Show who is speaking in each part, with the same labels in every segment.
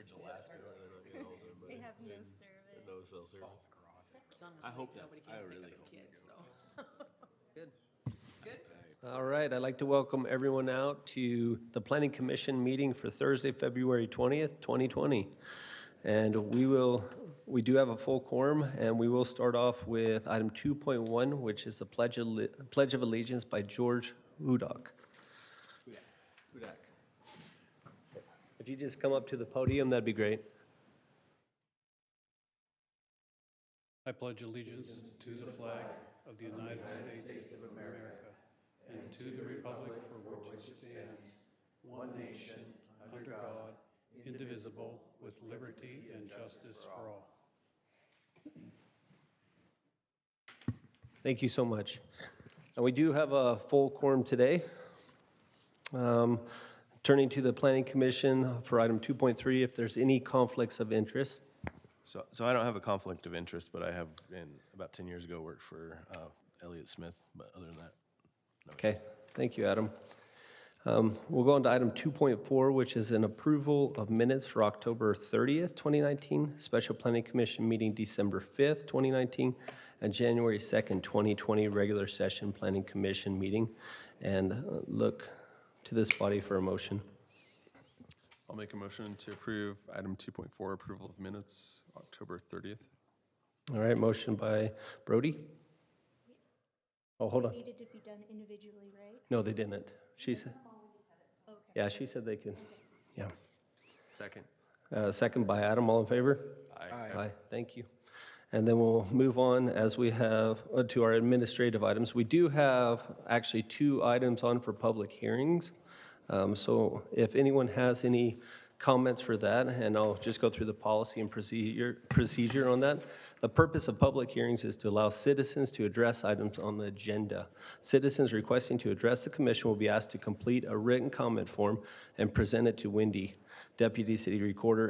Speaker 1: Anchorage, Alaska, where they're not getting all done.
Speaker 2: They have no service.
Speaker 1: No cell service.
Speaker 3: I
Speaker 1: hope that's-
Speaker 3: nobody
Speaker 1: I
Speaker 3: can
Speaker 1: really
Speaker 3: pick up
Speaker 1: hope
Speaker 3: kids, so.
Speaker 4: Good.
Speaker 3: Good?
Speaker 4: All right, I'd like to welcome everyone out to the Planning Commission meeting for Thursday, February 20th, 2020. And we do have a full quorum, and we will start off with item 2.1, which is the Pledge of Allegiance by George Hudak. If you just come up to the podium, that'd be great.
Speaker 5: I pledge allegiance to the flag of the United States of America and to the republic for which it stands, one nation, under God, indivisible, with liberty and justice for all.
Speaker 4: Thank you so much. And we do have a full quorum today. Turning to the Planning Commission for item 2.3, if there's any conflicts of interest.
Speaker 1: So I don't have a conflict of interest, but I have, about 10 years ago, worked for Elliott Smith, but other than that, no.
Speaker 4: Okay, thank you, Adam. We'll go on to item 2.4, which is an approval of minutes for October 30th, 2019, Special Planning Commission meeting December 5th, 2019, and January 2nd, 2020, regular session Planning Commission meeting. And look to this body for a motion.
Speaker 6: I'll make a motion to approve item 2.4, approval of minutes, October 30th.
Speaker 4: All right, motion by Brody. Oh, hold on.
Speaker 2: It needed to be done individually, right?
Speaker 4: No, they didn't. She said,
Speaker 2: Okay.
Speaker 4: yeah, she said they could. Yeah.
Speaker 1: Second.
Speaker 4: Second by Adam, all in favor?
Speaker 6: Aye.
Speaker 4: Aye, thank you. And then we'll move on as we have to our administrative items. We do have actually 2 items on for public hearings. So if anyone has any comments for that, and I'll just go through the policy and procedure on that. The purpose of public hearings is to allow citizens to address items on the agenda. Citizens requesting to address the commission will be asked to complete a written comment form and present it to Wendy, Deputy City Recorder.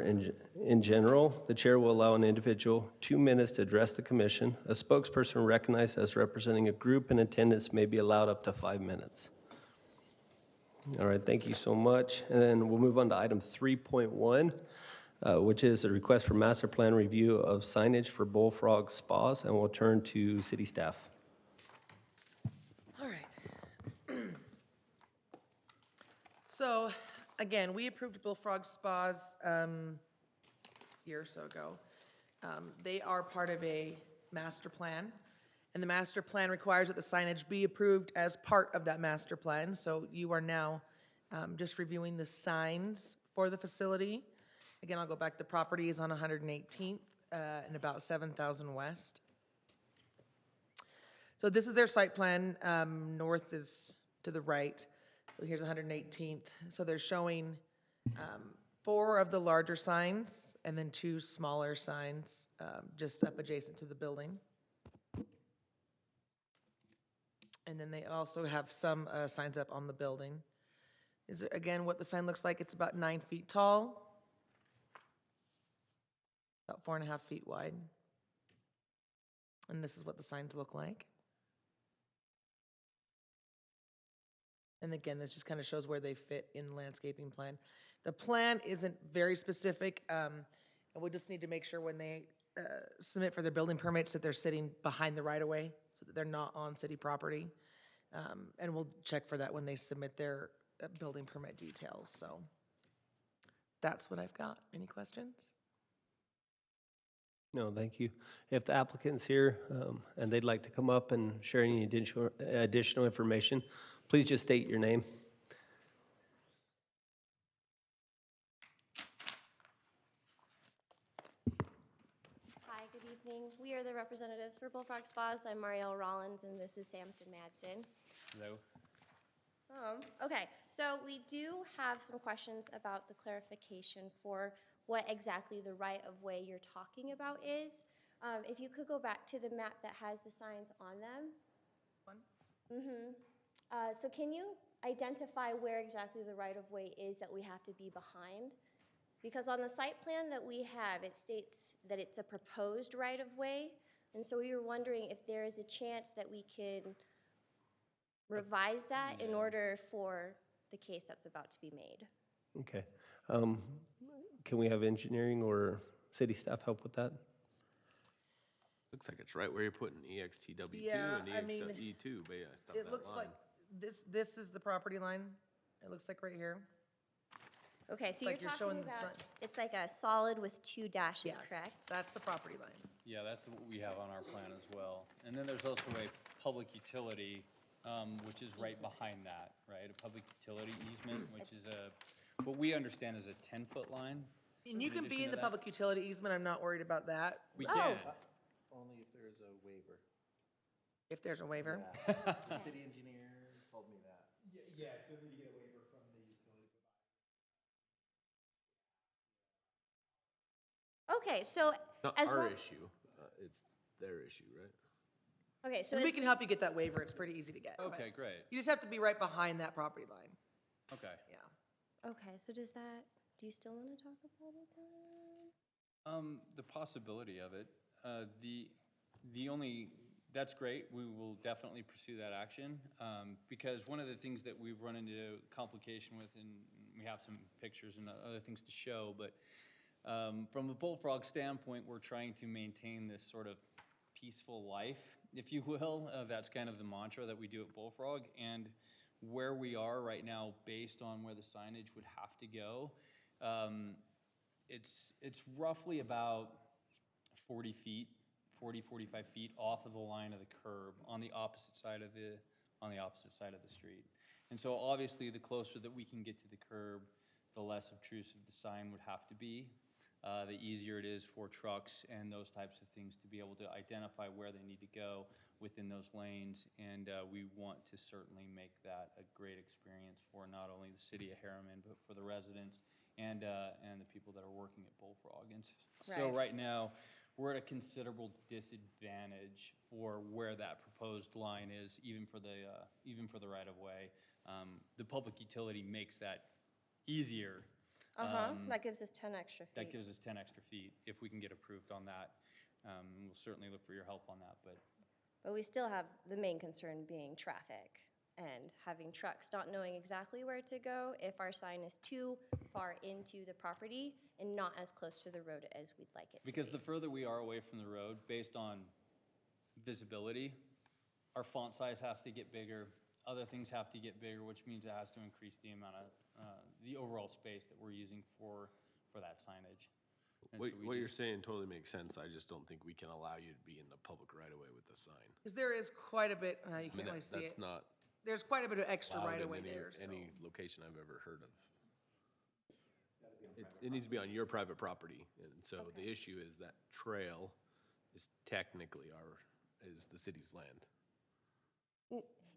Speaker 4: In general, the chair will allow an individual 2 minutes to address the commission. A spokesperson recognized as representing a group in attendance may be allowed up to 5 minutes. All right, thank you so much. And then we'll move on to item 3.1, which is a request for master plan review of signage for Bullfrog Spas, and we'll turn to city staff.
Speaker 3: All right. So, again, we approved Bullfrog Spas a year or so ago. They are part of a master plan, and the master plan requires that the signage be approved as part of that master plan. So you are now just reviewing the signs for the facility. Again, I'll go back. The property is on 118th and about 7,000 West. So this is their site plan. North is to the right. So here's 118th. So they're showing 4 of the larger signs and then 2 smaller signs just up adjacent to the building. And then they also have some signs up on the building. Is it, again, what the sign looks like? It's about 9 feet tall, about 4.5 feet wide. And this is what the signs look like. And again, this just kind of shows where they fit in the landscaping plan. The plan isn't very specific, and we just need to make sure when they submit for their building permits that they're sitting behind the right-of-way, so that they're not on city property. And we'll check for that when they submit their building permit details. So that's what I've got. Any questions?
Speaker 4: No, thank you. If the applicant's here and they'd like to come up and share any additional information, please just state your name.
Speaker 7: Hi, good evening. We are the representatives for Bullfrog Spas. I'm Marielle Rollins, and this is Samson Madsen.
Speaker 1: Hello.
Speaker 7: Okay, so we do have some questions about the clarification for what exactly the right-of-way you're talking about is. If you could go back to the map that has the signs on them.
Speaker 3: One.
Speaker 7: So can you identify where exactly the right-of-way is that we have to be behind? Because on the site plan that we have, it states that it's a proposed right-of-way, and so we were wondering if there is a chance that we can revise that in order for the case that's about to be made.
Speaker 4: Okay. can we have engineering or city staff help with that?
Speaker 1: Looks like it's right where you're putting EXTW2
Speaker 3: Yeah,
Speaker 1: and
Speaker 3: I mean,
Speaker 1: EXE2, but yeah, stop
Speaker 3: It
Speaker 1: that
Speaker 3: looks
Speaker 1: line.
Speaker 3: like, this is the property line. It looks like right here.
Speaker 7: Okay, so
Speaker 3: like
Speaker 7: you're
Speaker 3: you're showing
Speaker 7: talking
Speaker 3: the
Speaker 7: about,
Speaker 3: sign.
Speaker 7: it's like a solid with 2 dashes,
Speaker 3: Yes,
Speaker 7: correct?
Speaker 3: that's the property line.
Speaker 8: Yeah, that's what we have on our plan as well. And then there's also a public utility, which is right behind that, right? A public utility easement, which is what we understand is a 10-foot line.
Speaker 3: And you
Speaker 8: In
Speaker 3: can be
Speaker 8: addition
Speaker 3: in
Speaker 8: to
Speaker 3: the
Speaker 8: that-
Speaker 3: public utility easement, I'm not worried about that.
Speaker 8: We
Speaker 7: Oh.
Speaker 8: can.
Speaker 9: Only if there's a waiver.
Speaker 3: If there's a waiver.
Speaker 9: The city engineer told me that.
Speaker 10: Yeah, so then you get a waiver from the utility provider.
Speaker 7: Okay, so
Speaker 1: Not
Speaker 7: as
Speaker 1: our
Speaker 7: long,
Speaker 1: issue, it's their issue, right?
Speaker 7: okay, so
Speaker 3: And we
Speaker 7: as,
Speaker 3: can help you get that waiver, it's pretty easy to get.
Speaker 8: Okay, great.
Speaker 3: You just have to be right behind that property line,
Speaker 8: Okay.
Speaker 3: yeah.
Speaker 7: okay, so does that, do you still want to talk about it then?
Speaker 8: The possibility of it, the only, that's great, we will definitely pursue that action, because one of the things that we've run into complication with, and we have some pictures and other things to show, but from a bullfrog standpoint, we're trying to maintain this sort of peaceful life, if you will. That's kind of the mantra that we do at Bullfrog, and where we are right now, based on where the signage would have to go, it's roughly about 40 feet, 45 feet off of the line of the curb on the opposite side of the street. And so obviously, the closer that we can get to the curb, the less obtrusive the sign would have to be. The easier it is for trucks and those types of things to be able to identify where they need to go within those lanes. And we want to certainly make that a great experience for not only the city of Herriman, but for the residents and the people that are working at Bullfrog. And so
Speaker 7: Right.
Speaker 8: right now, we're at a considerable disadvantage for where that proposed line is, even for the right-of-way. The public utility makes that easier.
Speaker 7: That gives us 10 extra feet.
Speaker 8: That gives us 10 extra feet if we can get approved on that. We'll certainly look for your help on that, but
Speaker 7: But we still have the main concern being traffic and having trucks not knowing exactly where to go if our sign is too far into the property and not as close to the road as we'd like it to
Speaker 8: because
Speaker 7: be.
Speaker 8: the further we are away from the road, based on visibility, our font size has to get bigger, other things have to get bigger, which means it has to increase the amount of, the overall space that we're using for that signage. And so we
Speaker 1: What you're
Speaker 8: just-
Speaker 1: saying totally makes sense. I just don't think we can allow you to be in the public right away with the sign.
Speaker 3: Because there is quite a bit, you
Speaker 1: I mean,
Speaker 3: can't really see
Speaker 1: that's
Speaker 3: it.
Speaker 1: not
Speaker 3: There's quite a bit of extra
Speaker 1: allowed
Speaker 3: right
Speaker 1: in
Speaker 3: away there, so.
Speaker 1: any location I've ever heard of. It needs to be on your private property, and so the issue is that trail is technically is the city's land.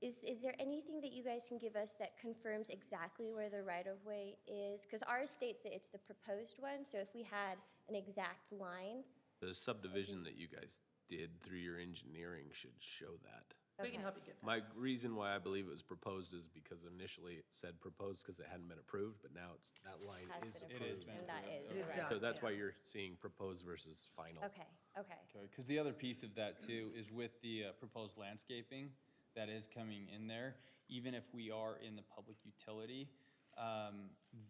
Speaker 7: Is there anything that you guys can give us that confirms exactly where the right-of-way is? Because ours states that it's the proposed one, so if we had an exact line.
Speaker 1: The subdivision that you guys did through your engineering should show that.
Speaker 3: We can help you get that.
Speaker 1: My reason why I believe it was proposed is because initially it said proposed because it hadn't been approved, but now that line
Speaker 7: Has
Speaker 1: is
Speaker 7: been
Speaker 1: approved.
Speaker 7: approved, and that is
Speaker 3: It is
Speaker 7: the
Speaker 3: done.
Speaker 7: right.
Speaker 1: So that's why you're seeing proposed versus final.
Speaker 7: Okay, okay.
Speaker 8: Because the other piece of that too is with the proposed landscaping that is coming in there, even if we are in the public utility,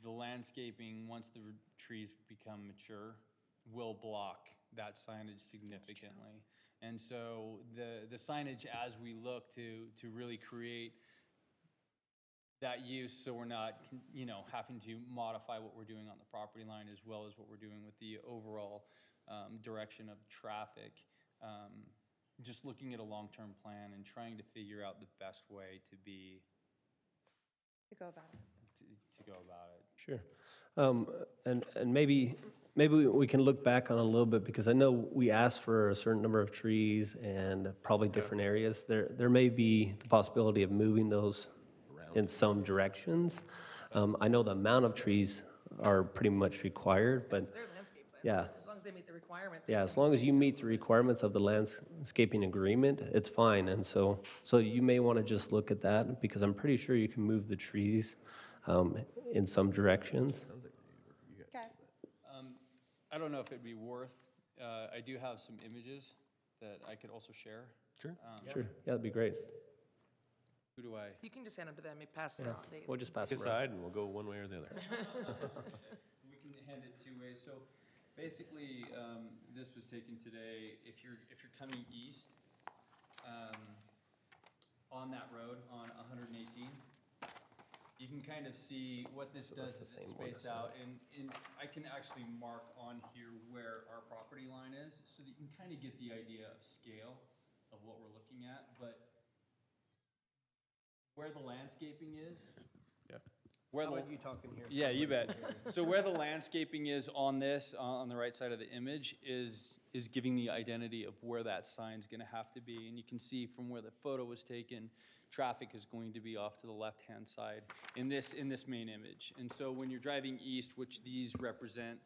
Speaker 8: the landscaping, once the trees become mature, will block that signage significantly. And so the signage, as we look to really create that use, so we're not, having to modify what we're doing on the property line as well as what we're doing with the overall direction of traffic. Just looking at a long-term plan and trying to figure out the best way to
Speaker 7: To go about it.
Speaker 8: to go about it.
Speaker 4: Sure. And maybe we can look back on a little bit, because I know we asked for a certain number of trees and probably different areas. There may be the possibility of moving those in some directions. I know the amount of trees are pretty much required, but
Speaker 3: It's their landscape plan.
Speaker 4: yeah.
Speaker 3: As long as they meet the requirement.
Speaker 4: Yeah, as long as you meet the requirements of the landscaping agreement, it's fine. And so you may want to just look at that, because I'm pretty sure you can move the trees in some directions.
Speaker 7: Okay.
Speaker 8: I don't know if it'd be worth, I do have some images that I could also share.
Speaker 1: Sure.
Speaker 4: Sure, yeah, that'd be great.
Speaker 8: Who do I?
Speaker 3: You can just hand them to them, and pass them on.
Speaker 4: We'll just pass
Speaker 1: Pick
Speaker 4: it
Speaker 1: a
Speaker 4: around.
Speaker 1: side and we'll go one way or the other.
Speaker 8: We can hand it two ways. Basically, this was taken today. If you're coming east on that road on 118, you can kind of see what this does is it space out, and I can actually mark on here where our property line is, so that you can kind of get the idea of scale of what we're looking at. But where the landscaping is, where
Speaker 4: How
Speaker 8: the,
Speaker 4: about you talking here?
Speaker 8: yeah, you bet. So where the landscaping is on this, on the right side of the image, is giving the identity of where that sign's gonna have to be. And you can see from where the photo was taken, traffic is going to be off to the left-hand side in this main image. And so when you're driving east, which these represent,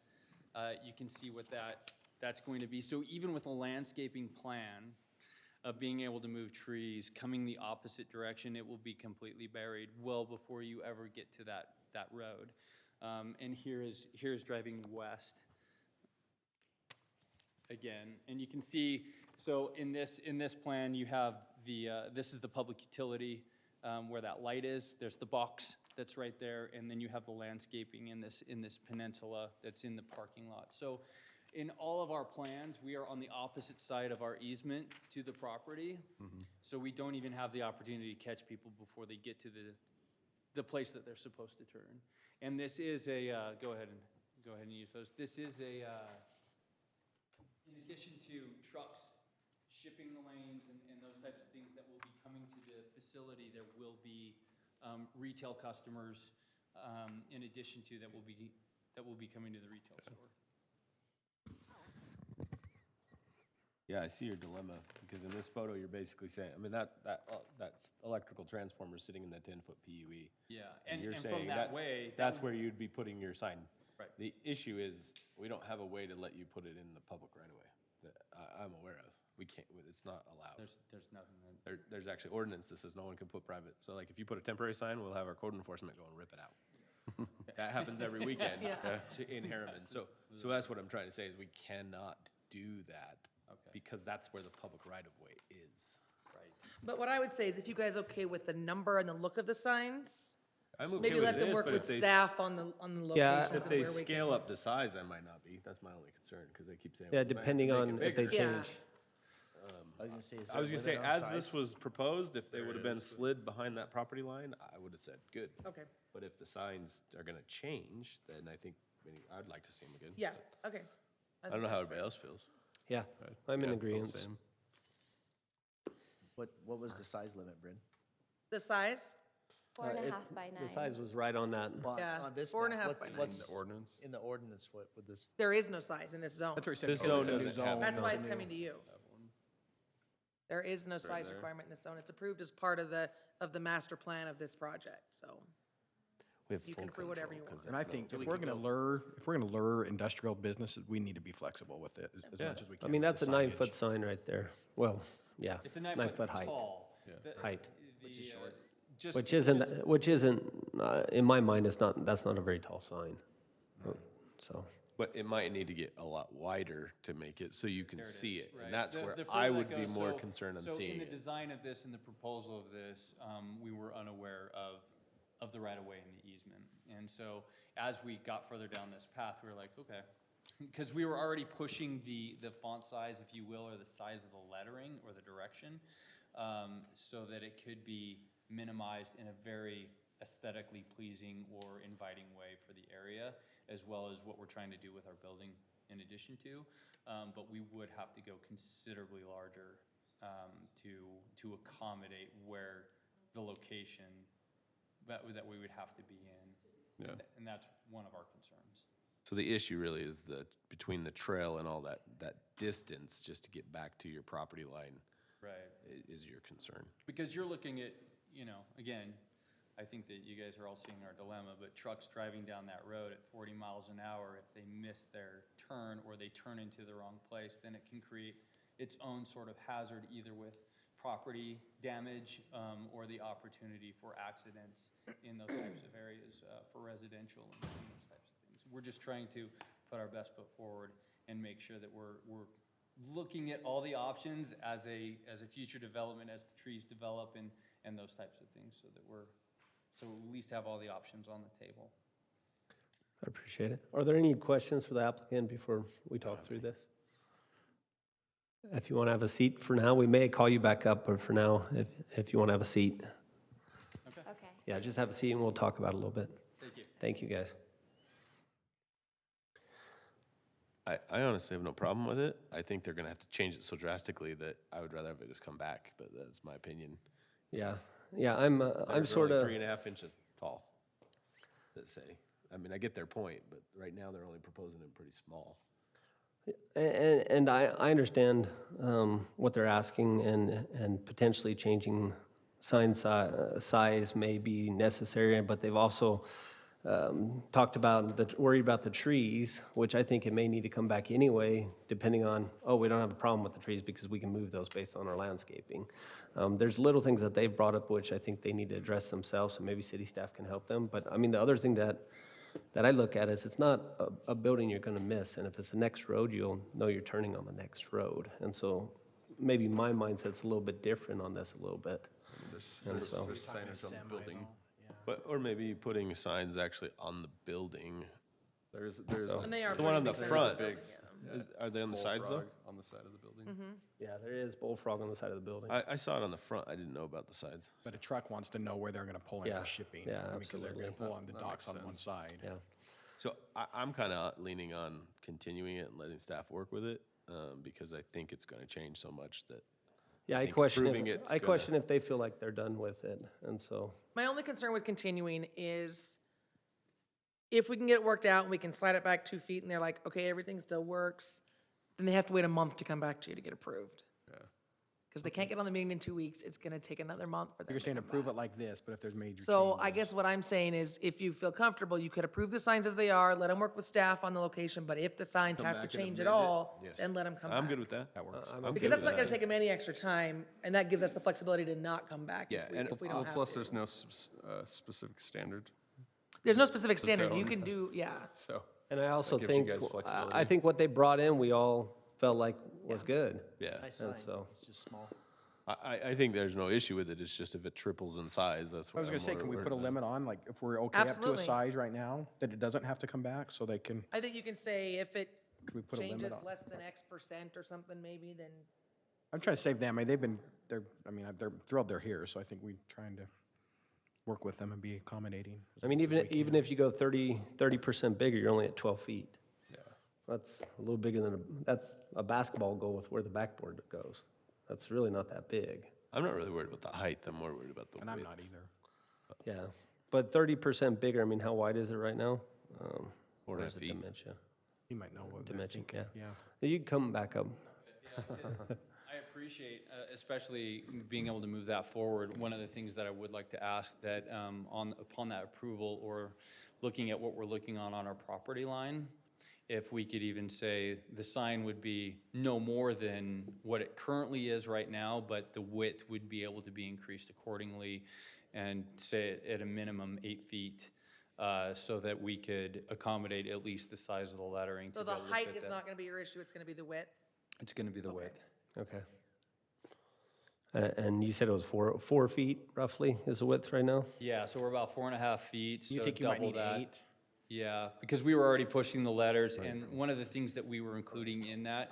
Speaker 8: you can see what that's going to be. So even with a landscaping plan of being able to move trees, coming the opposite direction, it will be completely buried well before you ever get to that road. And here's driving west again, and you can see, so in this plan, you have this is the public utility where that light is. There's the box that's right there, and then you have the landscaping in this peninsula that's in the parking lot. So in all of our plans, we are on the opposite side of our easement to the property. So we don't even have the opportunity to catch people before they get to the place that they're supposed to turn. And this is a, go ahead and use those. This is a, in addition to trucks shipping the lanes and those types of things that will be coming to the facility, there will be retail customers in addition to that will be coming to the retail store.
Speaker 1: Yeah, I see your dilemma, because in this photo, you're basically saying, I mean, that's electrical transformer sitting in that 10-foot PUE.
Speaker 8: Yeah,
Speaker 1: And you're
Speaker 8: and from
Speaker 1: saying
Speaker 8: that way,
Speaker 1: that's where you'd be putting your sign.
Speaker 8: Right.
Speaker 1: The issue is, we don't have a way to let you put it in the public right away that I'm aware of. We can't, it's not allowed.
Speaker 8: there's nothing that,
Speaker 1: There's actually ordinance that says no one can put private. So like, if you put a temporary sign, we'll have our code enforcement go and rip it out. That happens every weekend in Herriman. So that's what I'm trying to say, is we cannot do that. Because that's where the public right-of-way is.
Speaker 8: right.
Speaker 3: But what I would say is if you guys okay with the number and the look of the signs,
Speaker 1: I'm okay
Speaker 3: maybe
Speaker 1: with
Speaker 3: let them
Speaker 1: this,
Speaker 3: work
Speaker 1: but
Speaker 3: with
Speaker 1: if they
Speaker 3: staff on the locations
Speaker 4: Yeah,
Speaker 3: and
Speaker 1: If they
Speaker 3: where we
Speaker 1: scale
Speaker 3: can.
Speaker 1: up the size, I might not be. That's my only concern, because they keep saying.
Speaker 4: Yeah,
Speaker 1: we might have to
Speaker 4: depending
Speaker 1: make it
Speaker 4: on if they
Speaker 1: bigger.
Speaker 3: Yeah.
Speaker 4: change.
Speaker 9: I was gonna say, is
Speaker 1: I
Speaker 9: there
Speaker 1: was
Speaker 9: a
Speaker 1: gonna say,
Speaker 9: limit on
Speaker 1: as
Speaker 9: size?
Speaker 1: this was proposed, if they would have been slid behind that property line, I would have said, good.
Speaker 3: Okay,
Speaker 1: But if the signs are gonna change, then I think, I'd like to see them again.
Speaker 3: yeah, okay.
Speaker 1: I don't know how everybody else feels.
Speaker 4: Yeah, I'm in
Speaker 6: Yeah, feel the
Speaker 4: agreement.
Speaker 6: same.
Speaker 9: What was the size limit, Bryn?
Speaker 3: The size?
Speaker 7: 4.5
Speaker 4: It-
Speaker 7: by 9.
Speaker 4: The size was right on that.
Speaker 9: Well,
Speaker 3: Yeah,
Speaker 9: on this
Speaker 3: 4.5
Speaker 9: map,
Speaker 3: by 9.
Speaker 9: what's
Speaker 6: The ordinance?
Speaker 9: in the ordinance, what would this?
Speaker 3: There is no size in this zone.
Speaker 10: That's what he said.
Speaker 1: This
Speaker 10: because
Speaker 1: zone
Speaker 10: it's a new
Speaker 1: doesn't have
Speaker 10: zone.
Speaker 3: That's why it's
Speaker 10: New-
Speaker 3: coming to you. There is no size
Speaker 6: there.
Speaker 3: requirement in this zone. It's approved as part of the master plan of this project, so.
Speaker 1: We have
Speaker 3: You can
Speaker 1: full
Speaker 3: approve whatever
Speaker 1: control,
Speaker 3: you
Speaker 1: 'cause
Speaker 10: And I
Speaker 1: they
Speaker 10: think
Speaker 1: know.
Speaker 10: if we're gonna lure industrial businesses, we need to be flexible with it as
Speaker 1: Yeah.
Speaker 10: much as we can.
Speaker 4: I mean,
Speaker 10: with
Speaker 4: that's a
Speaker 10: the
Speaker 4: 9-foot
Speaker 10: signage.
Speaker 4: sign right there. Well, yeah.
Speaker 8: It's a 9
Speaker 4: 9
Speaker 8: foot
Speaker 4: foot height.
Speaker 8: tall.
Speaker 6: Yeah.
Speaker 4: Height.
Speaker 8: Which
Speaker 4: Which isn't, in my mind, that's not a very tall sign. So,
Speaker 1: But it might need to get a lot wider to make it so you can
Speaker 8: There it
Speaker 1: see
Speaker 8: is,
Speaker 1: it.
Speaker 8: right.
Speaker 1: And that's
Speaker 8: The
Speaker 1: where
Speaker 8: further
Speaker 1: I
Speaker 8: that
Speaker 1: would be
Speaker 8: goes,
Speaker 1: more
Speaker 8: so-
Speaker 1: concerned on
Speaker 8: So in
Speaker 1: seeing
Speaker 8: the
Speaker 1: it.
Speaker 8: design of this and the proposal of this, we were unaware of the right-of-way and the easement. And so as we got further down this path, we were like, okay, because we were already pushing the font size, if you will, or the size of the lettering or the direction, so that it could be minimized in a very aesthetically pleasing or inviting way for the area, as well as what we're trying to do with our building in addition to. But we would have to go considerably larger to accommodate where the location that we would have to be in.
Speaker 6: Yeah.
Speaker 8: And that's one of our concerns.
Speaker 1: So the issue really is between the trail and all that distance, just to get back to your property line
Speaker 8: Right.
Speaker 1: is your concern.
Speaker 8: Because you're looking at, again, I think that you guys are all seeing our dilemma, but trucks driving down that road at 40 miles an hour, if they miss their turn or they turn into the wrong place, then it can create its own sort of hazard, either with property damage or the opportunity for accidents in those types of areas for residential and those types of things. We're just trying to put our best foot forward and make sure that we're looking at all the options as a future development, as the trees develop and those types of things, so that we at least have all the options on the table.
Speaker 4: I appreciate it. Are there any questions for the applicant before we talk through this? If you want to have a seat for now, we may call you back up, but for now, if you want to have a seat.
Speaker 7: Okay.
Speaker 4: Yeah, just have a seat and we'll talk about it a little bit.
Speaker 8: Thank you.
Speaker 4: Thank you, guys.
Speaker 1: I honestly have no problem with it. I think they're gonna have to change it so drastically that I would rather have it just come back, but that's my opinion.
Speaker 4: Yeah, I'm
Speaker 1: Letters are
Speaker 4: sort
Speaker 1: only
Speaker 4: of,
Speaker 1: 3.5 inches tall, that say. I mean, I get their point, but right now they're only proposing them pretty small.
Speaker 4: and I understand what they're asking and potentially changing sign size may be necessary, but they've also talked about worried about the trees, which I think it may need to come back anyway, depending on, we don't have a problem with the trees because we can move those based on our landscaping. There's little things that they've brought up which I think they need to address themselves, so maybe city staff can help them. But I mean, the other thing that I look at is it's not a building you're gonna miss, and if it's the next road, you'll know you're turning on the next road. And so maybe my mindset's a little bit different on this a little bit.
Speaker 6: There's
Speaker 4: so-
Speaker 6: signage on the building.
Speaker 1: But, or maybe putting signs actually on the building.
Speaker 6: There's
Speaker 3: And they are
Speaker 1: The one on
Speaker 3: pretty
Speaker 1: the
Speaker 3: big
Speaker 1: front.
Speaker 3: signs.
Speaker 1: Are they on the sides though?
Speaker 6: bullfrog on the side of the building.
Speaker 4: Yeah, there is bullfrog on the side of the building.
Speaker 1: I saw it on the front. I didn't know about the sides.
Speaker 10: But a truck wants to know where they're gonna pull in
Speaker 4: Yeah,
Speaker 10: for shipping.
Speaker 4: yeah,
Speaker 10: I mean, because they're gonna
Speaker 4: absolutely.
Speaker 10: pull on the
Speaker 6: That
Speaker 10: docks
Speaker 6: makes
Speaker 10: on one
Speaker 6: sense.
Speaker 10: side.
Speaker 4: Yeah.
Speaker 1: So I'm kind of leaning on continuing it and letting staff work with it, because I think it's gonna change so much that.
Speaker 4: Yeah, I
Speaker 1: think
Speaker 4: question
Speaker 1: approving it's
Speaker 4: I
Speaker 1: gonna-
Speaker 4: question if they feel like they're done with it, and so,
Speaker 3: My only concern with continuing is if we can get it worked out and we can slide it back 2 feet and they're like, okay, everything still works, then they have to wait a month to come back to you to get approved.
Speaker 6: Yeah.
Speaker 3: Because they can't get on the meeting in 2 weeks, it's gonna take another month for them
Speaker 10: You're
Speaker 3: to
Speaker 10: saying
Speaker 3: come
Speaker 10: approve
Speaker 3: back.
Speaker 10: it like this, but if there's major
Speaker 3: So I
Speaker 10: changes-
Speaker 3: guess what I'm saying is, if you feel comfortable, you could approve the signs as they are, let them work with staff on the location, but if the signs
Speaker 1: Come
Speaker 3: have to
Speaker 1: back and
Speaker 3: change at
Speaker 1: amend it?
Speaker 3: all,
Speaker 1: Yes.
Speaker 3: then let them come back.
Speaker 1: I'm good with that.
Speaker 10: That works.
Speaker 1: I'm
Speaker 3: Because
Speaker 1: good
Speaker 3: that's
Speaker 1: with
Speaker 3: not gonna
Speaker 1: that.
Speaker 3: take them any extra time, and that gives us the flexibility to not come back
Speaker 1: Yeah, and
Speaker 3: if we don't have
Speaker 6: Plus,
Speaker 3: to.
Speaker 6: there's no specific standard,
Speaker 3: There's no specific standard,
Speaker 6: So-
Speaker 3: you can do, yeah.
Speaker 6: so.
Speaker 4: and I also
Speaker 6: gives you
Speaker 4: think,
Speaker 6: guys
Speaker 4: I
Speaker 6: flexibility.
Speaker 4: think what they brought in, we all felt like was good.
Speaker 1: Yeah,
Speaker 9: Nice sign,
Speaker 4: And so-
Speaker 9: it's just small.
Speaker 1: I think there's no issue with it. It's just if it triples in size, that's
Speaker 10: I
Speaker 1: what
Speaker 10: was gonna
Speaker 1: I'm
Speaker 10: say,
Speaker 1: more
Speaker 10: can we
Speaker 1: worried
Speaker 10: put a
Speaker 1: about.
Speaker 10: limit on, like, if we're okay up to a
Speaker 3: Absolutely.
Speaker 10: size right now, that it doesn't have to come back, so they can,
Speaker 3: I think you can say if it
Speaker 10: can we put a limit
Speaker 3: changes
Speaker 10: on?
Speaker 3: less than X% or something maybe, then,
Speaker 10: I'm trying to save them, I mean, they're thrilled they're here, so I think we're trying to work with them and be accommodating.
Speaker 4: I mean, even if you go 30% bigger, you're only at 12 feet.
Speaker 6: Yeah.
Speaker 4: That's a little bigger than, that's a basketball goal with where the backboard goes. That's really not that big.
Speaker 1: I'm not really worried about the height. I'm more worried about the
Speaker 10: And I'm
Speaker 1: width.
Speaker 10: not either.
Speaker 4: Yeah, but 30% bigger, I mean, how wide is it right now?
Speaker 1: 4.5
Speaker 4: Where's the
Speaker 1: feet.
Speaker 4: Dementia.
Speaker 10: You might know what they're
Speaker 4: Dimension,
Speaker 10: thinking,
Speaker 4: yeah.
Speaker 10: yeah.
Speaker 4: You can come back up.
Speaker 8: I appreciate, especially being able to move that forward. One of the things that I would like to ask that upon that approval or looking at what we're looking on our property line, if we could even say the sign would be no more than what it currently is right now, but the width would be able to be increased accordingly, and say at a minimum 8 feet, so that we could accommodate at least the size of the lettering.
Speaker 3: so
Speaker 8: to
Speaker 3: the
Speaker 8: be able to
Speaker 3: height
Speaker 8: fit
Speaker 3: is
Speaker 8: that.
Speaker 3: not gonna be your issue, it's gonna be the width?
Speaker 8: It's gonna be the width.
Speaker 4: Okay. And you said it was 4 feet roughly is the width right now?
Speaker 8: Yeah, so we're about 4.5 feet, so
Speaker 10: You think you might
Speaker 8: double
Speaker 10: need
Speaker 8: that.
Speaker 10: 8?
Speaker 8: Yeah, because we were already pushing the letters, and one of the things that we were including in that,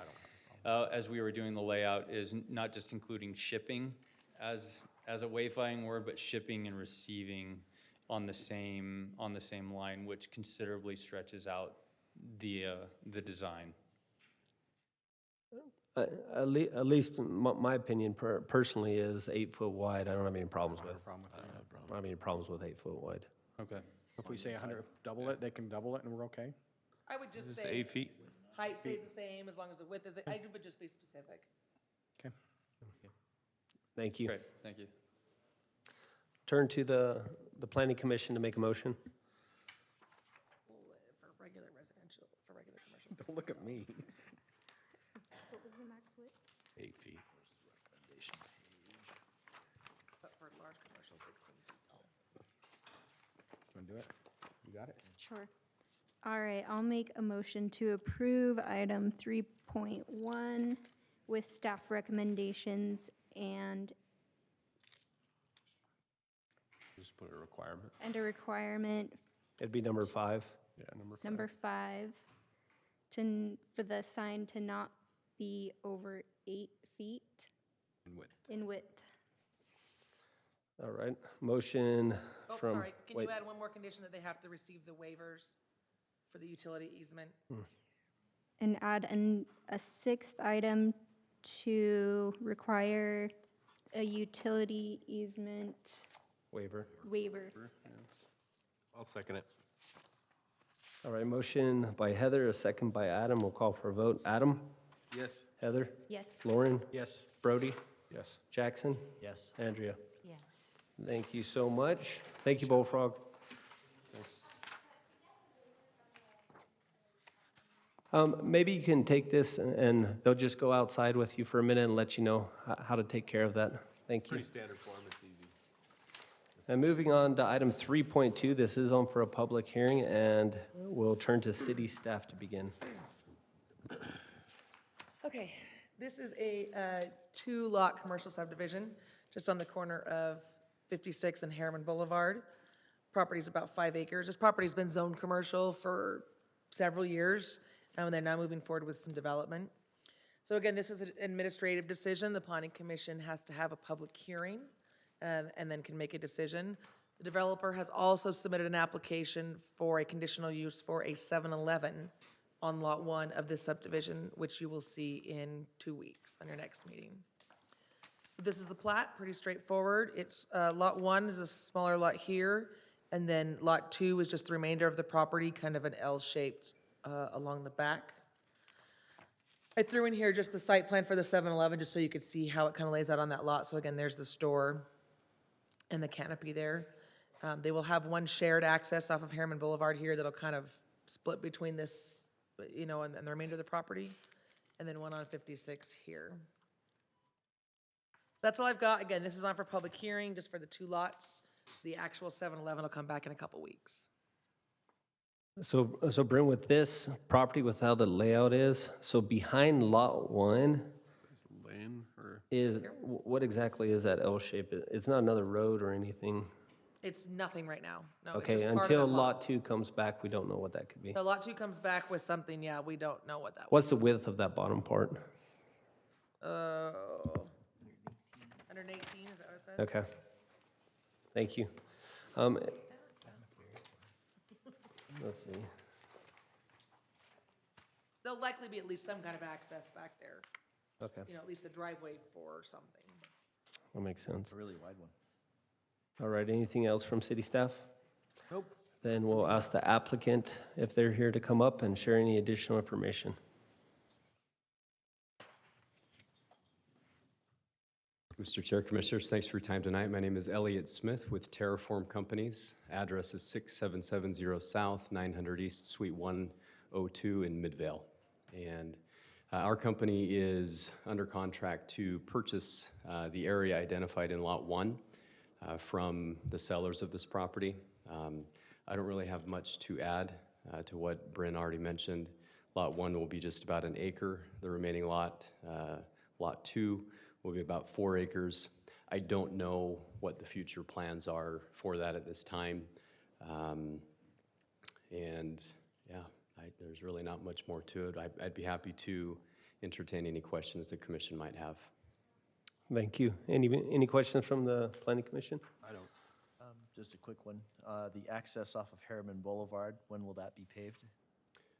Speaker 8: as we were doing the layout, is not just including shipping as a wayfinding word, but shipping and receiving on the same line, which considerably stretches out the design.
Speaker 4: At least my opinion personally is 8 foot wide. I don't have any problems with.
Speaker 10: No problem with that.
Speaker 4: I don't have any problems with 8 foot wide.
Speaker 8: Okay.
Speaker 10: If we say 100, double it, they can double it and we're okay?
Speaker 3: I would just
Speaker 1: Is this
Speaker 3: say
Speaker 1: 8 feet?
Speaker 3: height stays the same as long as the width is, I would just be specific.
Speaker 10: Okay.
Speaker 4: Thank you.
Speaker 8: Great, thank you.
Speaker 4: Turn to the planning commission to make a motion.
Speaker 3: For regular residential, for regular commercial.
Speaker 10: Don't look at me.
Speaker 2: What was the max width?
Speaker 1: 8 feet.
Speaker 3: But for large commercial, 16 feet tall.
Speaker 10: Want to do it? You got it?
Speaker 2: Sure. All right, I'll make a motion to approve item 3.1 with staff recommendations and
Speaker 1: Just put a requirement.
Speaker 2: a requirement
Speaker 4: It'd be number 5.
Speaker 6: Yeah, number 5.
Speaker 2: Number 5, for the sign to not be over 8 feet in width.
Speaker 4: All right, motion
Speaker 3: Oh,
Speaker 4: from.
Speaker 3: sorry, can
Speaker 4: wait,
Speaker 3: you add one more condition that they have to receive the waivers for the utility easement?
Speaker 2: And add a 6th item to require a utility easement
Speaker 4: Waiver.
Speaker 2: waiver.
Speaker 1: I'll second it.
Speaker 4: All right, motion by Heather, a second by Adam. We'll call for a vote. Adam?
Speaker 1: Yes.
Speaker 4: Heather?
Speaker 2: Yes.
Speaker 4: Lauren?
Speaker 10: Yes.
Speaker 4: Brody?
Speaker 6: Yes.
Speaker 4: Jackson?
Speaker 9: Yes.
Speaker 4: Andrea?
Speaker 7: Yes.
Speaker 4: Thank you so much. Thank you, Bullfrog. Maybe you can take this and they'll just go outside with you for a minute and let you know how to take care of that. Thank you.
Speaker 1: Pretty standard form, it's easy.
Speaker 4: And moving on to item 3.2, this is on for a public hearing, and we'll turn to city staff to begin.
Speaker 3: Okay, this is a 2-lot commercial subdivision, just on the corner of 56 and Herriman Boulevard. Property's about 5 acres. This property's been zoned commercial for several years, and they're now moving forward with some development. So again, this is an administrative decision. The planning commission has to have a public hearing, and then can make a decision. The developer has also submitted an application for a conditional use for a 7-Eleven on Lot 1 of this subdivision, which you will see in 2 weeks on your next meeting. So this is the plat, pretty straightforward. It's, Lot 1 is a smaller lot here, and then Lot 2 is just the remainder of the property, kind of an L-shaped along the back. I threw in here just the site plan for the 7-Eleven, just so you could see how it kind of lays out on that lot. So again, there's the store and the canopy there. They will have one shared access off of Herriman Boulevard here that'll kind of split between this, you know, and the remainder of the property, and then one on 56 here. That's all I've got. Again, this is on for public hearing, just for the 2 lots. The actual 7-Eleven will come back in a couple weeks.
Speaker 4: So Brent, with this property, with how the layout is, so behind Lot 1
Speaker 6: Lane or?
Speaker 4: is, what exactly is that L shape? It's not another road or anything?
Speaker 3: It's nothing right now. No, it's
Speaker 4: Okay,
Speaker 3: just part of
Speaker 4: until
Speaker 3: that
Speaker 4: Lot 2 comes back, we don't know what that could be.
Speaker 3: So Lot 2 comes back with something, yeah, we don't know what that was.
Speaker 4: What's the width of that bottom part?
Speaker 3: 118, is that what it says?
Speaker 4: Okay. Thank you. Let's see.
Speaker 3: There'll likely be at least some kind of access back there,
Speaker 4: Okay,
Speaker 3: you know, at least a driveway for something.
Speaker 4: that makes sense.
Speaker 9: A really wide one.
Speaker 4: All right, anything else from city staff? Nope. Then we'll ask the applicant if they're here to come up and share any additional information.
Speaker 11: Mr. Chair, Commissioners, thanks for your time tonight. My name is Elliot Smith with Terraform Companies. Address is 6770 South, 900 East, Suite 102 in Midvale. And our company is under contract to purchase the area identified in Lot 1 from the sellers of this property. I don't really have much to add to what Bryn already mentioned. Lot 1 will be just about an acre. The remaining lot, Lot 2, will be about 4 acres. I don't know what the future plans are for that at this time. And yeah, there's really not much more to it. I'd be happy to entertain any questions the commission might have.
Speaker 4: Thank you. Any questions from the planning commission?
Speaker 1: I don't.
Speaker 9: Just a quick one. The access off of Herriman Boulevard, when will that be paved?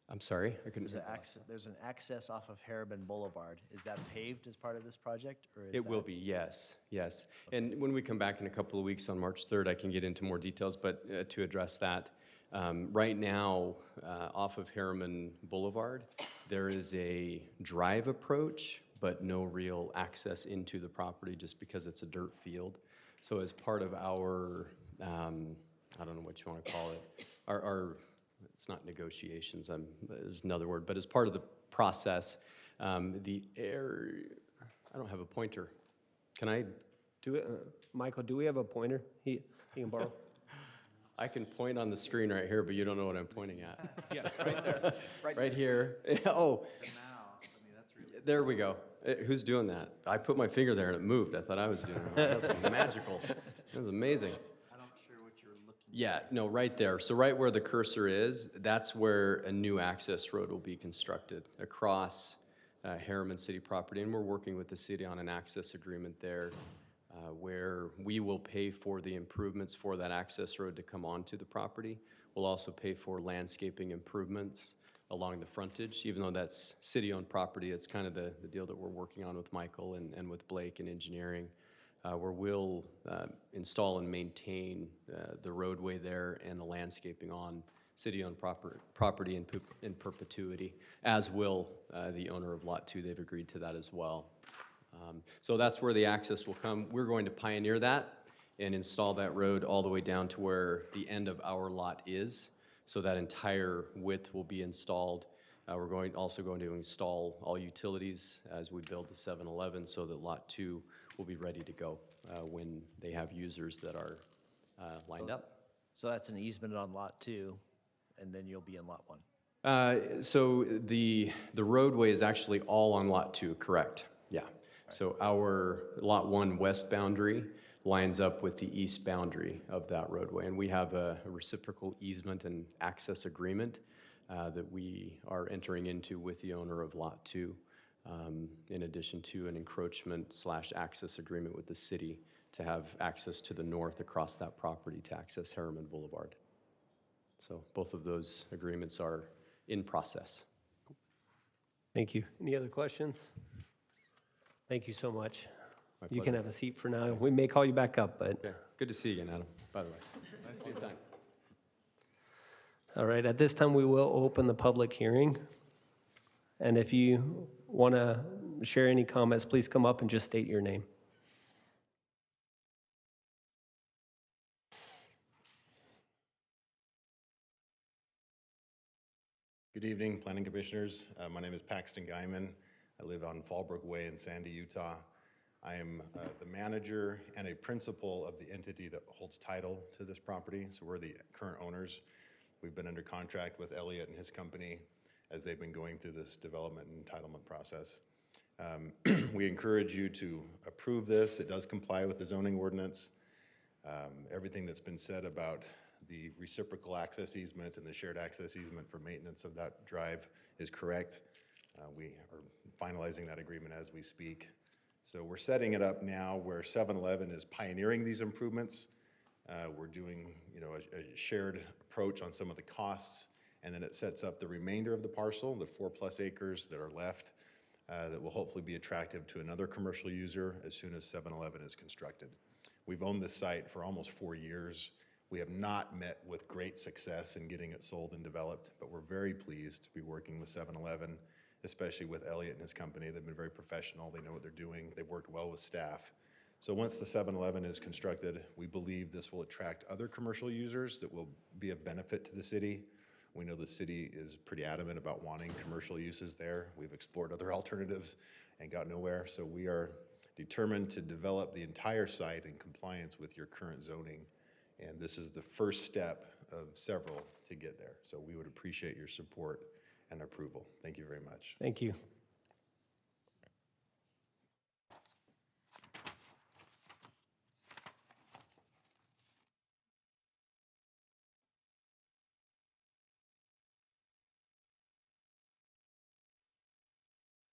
Speaker 11: I'm sorry, I couldn't hear.
Speaker 9: There's an access off of Herriman Boulevard. Is that paved as part of this project, or is
Speaker 11: It will be, yes, yes. And when we come back in a couple of weeks on March 3rd, I can get into more details, but to address that, right now, off of Herriman Boulevard, there is a drive approach, but no real access into the property just because it's a dirt field. So as part of our, I don't know what you want to call it, our it's not negotiations, there's another word, but as part of the process, I don't have a pointer. Can I?
Speaker 4: Do it, Michael, do we have a pointer he can borrow?
Speaker 11: I can point on the screen right here, but you don't know what I'm pointing at.
Speaker 1: Yes, right there.
Speaker 11: Right here. Oh, there we go. Who's doing that? I put my finger there and it moved. I thought I was doing it. That's magical. That was amazing.
Speaker 12: I'm not sure what you're looking
Speaker 11: Yeah, no, right there. So right where the cursor is, that's where a new access road will be constructed across Herriman City property. And we're working with the city on an access agreement there where we will pay for the improvements for that access road to come onto the property. We'll also pay for landscaping improvements along the frontage, even though that's city-owned property. It's kind of the deal that we're working on with Michael and with Blake in engineering. Where we'll install and maintain the roadway there and the landscaping on city-owned property in perpetuity, as will the owner of Lot 2. They've agreed to that as well. So that's where the access will come. We're going to pioneer that and install that road all the way down to where the end of our lot is. So that entire width will be installed. We're also going to install all utilities as we build the 7-Eleven so that Lot 2 will be ready to go when they have users that are lined up.
Speaker 9: So that's an easement on Lot 2, and then you'll be in Lot 1.
Speaker 11: So the roadway is actually all on Lot 2, correct? Yeah. So our Lot 1 west boundary lines up with the east boundary of that roadway, and we have a reciprocal easement and access agreement that we are entering into with the owner of Lot 2, in addition to an encroachment/access agreement with the city to have access to the north across that property to access Herriman Boulevard. So both of those agreements are in process.
Speaker 4: Thank you. Any other questions? Thank you so much.
Speaker 11: My
Speaker 4: You can
Speaker 11: pleasure.
Speaker 4: have a seat for now. We may call you back up, but.
Speaker 11: Okay. Good to see you again, Adam, by the way. Nice to see you time.
Speaker 4: All right, at this time, we will open the public hearing. And if you want to share any comments, please come up and just state your name.
Speaker 12: Good evening, Planning Commissioners. My name is Paxton Guyman. I live on Fallbrook Way in Sandy, Utah. I am the manager and a principal of the entity that holds title to this property. So we're the current owners. We've been under contract with Elliott and his company as they've been going through this development and entitlement process. We encourage you to approve this. It does comply with the zoning ordinance. Everything that's been said about the reciprocal access easement and the shared access easement for maintenance of that drive is correct. We are finalizing that agreement as we speak. So we're setting it up now where 7-Eleven is pioneering these improvements. We're doing, a shared approach on some of the costs, and then it sets up the remainder of the parcel, the 4+ acres that are left, that will hopefully be attractive to another commercial user as soon as 7-Eleven is constructed. We've owned this site for almost 4 years. We have not met with great success in getting it sold and developed, but we're very pleased to be working with 7-Eleven, especially with Elliott and his company. They've been very professional. They know what they're doing. They've worked well with staff. So once the 7-Eleven is constructed, we believe this will attract other commercial users that will be of benefit to the city. We know the city is pretty adamant about wanting commercial uses there. We've explored other alternatives and got nowhere. So we are determined to develop the entire site in compliance with your current zoning. And this is the first step of several to get there. So we would appreciate your support and approval. Thank you very much.
Speaker 4: Thank you.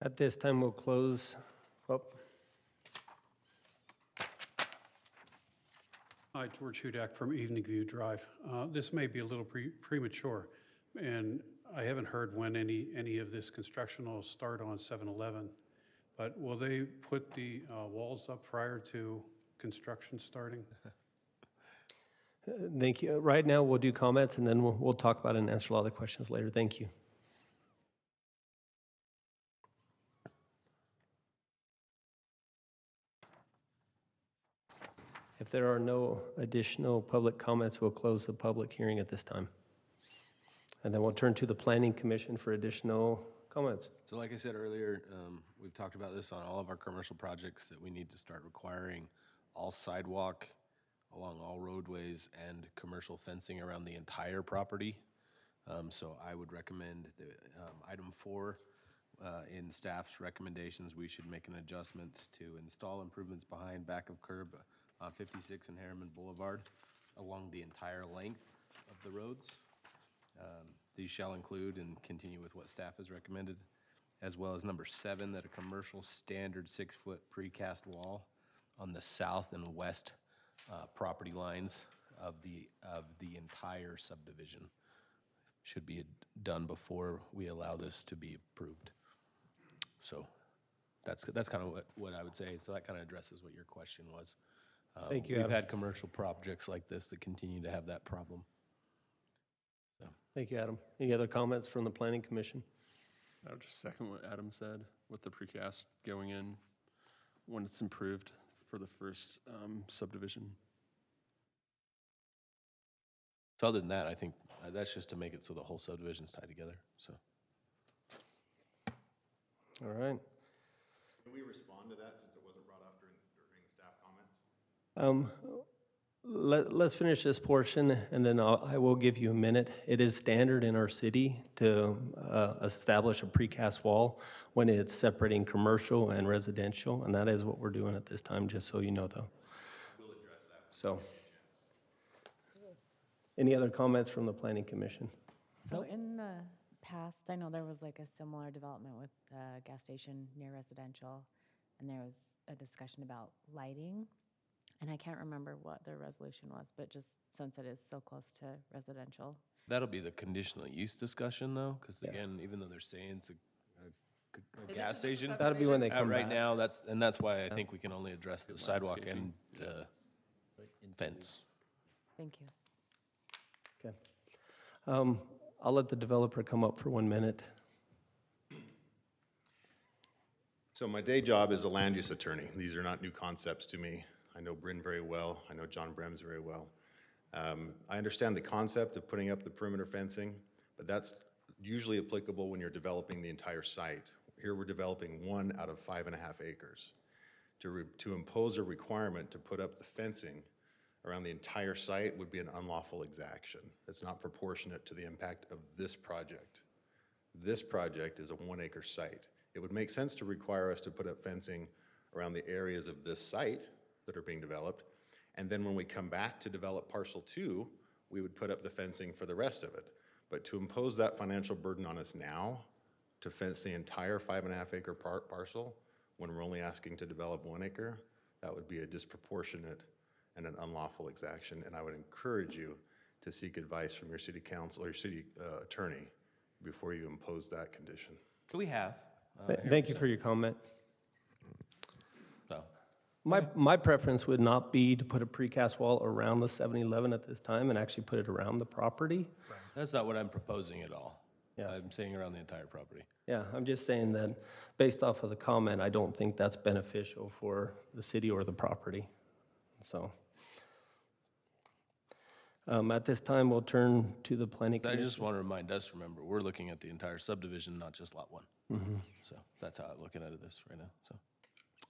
Speaker 4: At this time, we'll close. Oh,
Speaker 5: Hi, George Hudak from Evening View Drive. This may be a little premature, and I haven't heard when any of this construction will start on 7-Eleven, but will they put the walls up prior to construction starting?
Speaker 4: thank you. Right now, we'll do comments, and then we'll talk about it and answer a lot of the questions later. Thank you. If there are no additional public comments, we'll close the public hearing at this time. And then we'll turn to the Planning Commission for additional comments.
Speaker 1: So like I said earlier, we've talked about this on all of our commercial projects, that we need to start requiring all sidewalk along all roadways and commercial fencing around the entire property. So I would recommend that item 4 in staff's recommendations, we should make an adjustment to install improvements behind back of curb on 56 and Herriman Boulevard along the entire length of the roads. These shall include and continue with what staff has recommended, as well as number 7, that a commercial standard 6-foot precast wall on the south and west property lines of the entire subdivision should be done before we allow this to be approved. So that's kind of what I would say. So that kind of addresses what your question was.
Speaker 4: Thank you,
Speaker 1: We've
Speaker 4: Adam.
Speaker 1: had commercial projects like this that continue to have that problem.
Speaker 4: Thank you, Adam. Any other comments from the Planning Commission?
Speaker 6: I would just second what Adam said with the precast going in when it's improved for the first subdivision.
Speaker 1: So other than that, I think that's just to make it so the whole subdivision's tied together, so.
Speaker 4: All right.
Speaker 12: Can we respond to that since it wasn't brought up during staff comments?
Speaker 4: Let's finish this portion, and then I will give you a minute. It is standard in our city to establish a precast wall when it's separating commercial and residential, and that is what we're doing at this time, just so you know, though.
Speaker 12: We'll address that.
Speaker 4: So, any other comments from the Planning Commission?
Speaker 13: So in the past, I know there was like a similar development with a gas station near residential, and there was a discussion about lighting. And I can't remember what the resolution was, but just since it is so close to residential.
Speaker 1: That'll be the conditional use discussion, though, because again, even though they're saying it's a gas station.
Speaker 4: That'll be when they come
Speaker 1: Right
Speaker 4: back.
Speaker 1: now, that's why I think we can only address the sidewalk and the fence.
Speaker 13: Thank you.
Speaker 4: Okay. I'll let the developer come up for 1 minute.
Speaker 12: So my day job is a land use attorney. These are not new concepts to me. I know Bryn very well. I know John Brems very well. I understand the concept of putting up the perimeter fencing, but that's usually applicable when you're developing the entire site. Here we're developing 1 out of 5.5 acres. To impose a requirement to put up the fencing around the entire site would be an unlawful exaction. It's not proportionate to the impact of this project. This project is a 1-acre site. It would make sense to require us to put up fencing around the areas of this site that are being developed, and then when we come back to develop parcel 2, we would put up the fencing for the rest of it. But to impose that financial burden on us now, to fence the entire 5.5 acre parcel, when we're only asking to develop 1 acre, that would be a disproportionate and an unlawful exaction, and I would encourage you to seek advice from your city council or your city attorney before you impose that condition.
Speaker 1: So we have.
Speaker 4: Thank you for your comment.
Speaker 1: So,
Speaker 4: My preference would not be to put a precast wall around the 7-Eleven at this time and actually put it around the property.
Speaker 1: that's not what I'm proposing at all.
Speaker 4: Yeah.
Speaker 1: I'm saying around the entire property.
Speaker 4: Yeah, I'm just saying that based off of the comment, I don't think that's beneficial for the city or the property. So, at this time, we'll turn to the planning
Speaker 1: I
Speaker 4: commission.
Speaker 1: just want to remind us, remember, we're looking at the entire subdivision, not just lot 1. So that's how I'm looking at this right now, so.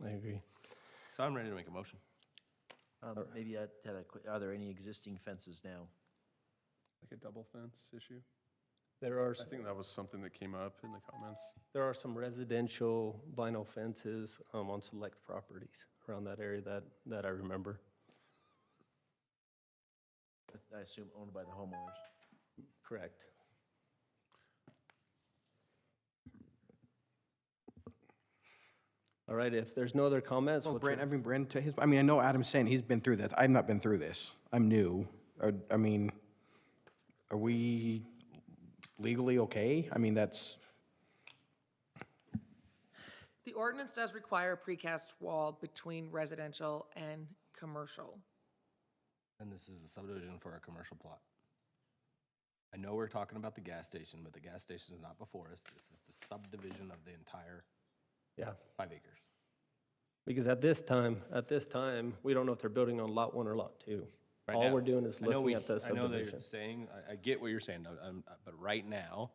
Speaker 4: I agree.
Speaker 1: So I'm ready to make a motion.
Speaker 9: Maybe are there any existing fences now?
Speaker 6: Like a double fence issue?
Speaker 4: There are,
Speaker 6: I think that was something that came up in the comments.
Speaker 4: there are some residential vinyl fences on select properties around that area that I remember.
Speaker 9: I assume owned by the homeowners.
Speaker 4: Correct. All right, if there's no other comments,
Speaker 10: Well,
Speaker 4: we'll
Speaker 10: Brent,
Speaker 4: turn-
Speaker 10: Brent, I mean, I know Adam's saying he's been through this. I've not been through this. I'm new. I mean, are we legally okay? I mean, that's,
Speaker 3: The ordinance does require a precast wall between residential and commercial.
Speaker 1: And this is a subdivision for a commercial plot. I know we're talking about the gas station, but the gas station is not before us. This is the subdivision of the entire
Speaker 4: yeah.
Speaker 1: 5 acres.
Speaker 4: Because at this time, we don't know if they're building on lot 1 or lot 2.
Speaker 1: Right
Speaker 4: All
Speaker 1: now-
Speaker 4: we're doing is
Speaker 1: I know
Speaker 4: looking at the
Speaker 1: I know that you're
Speaker 4: subdivision.
Speaker 1: saying, I get what you're saying, but right now,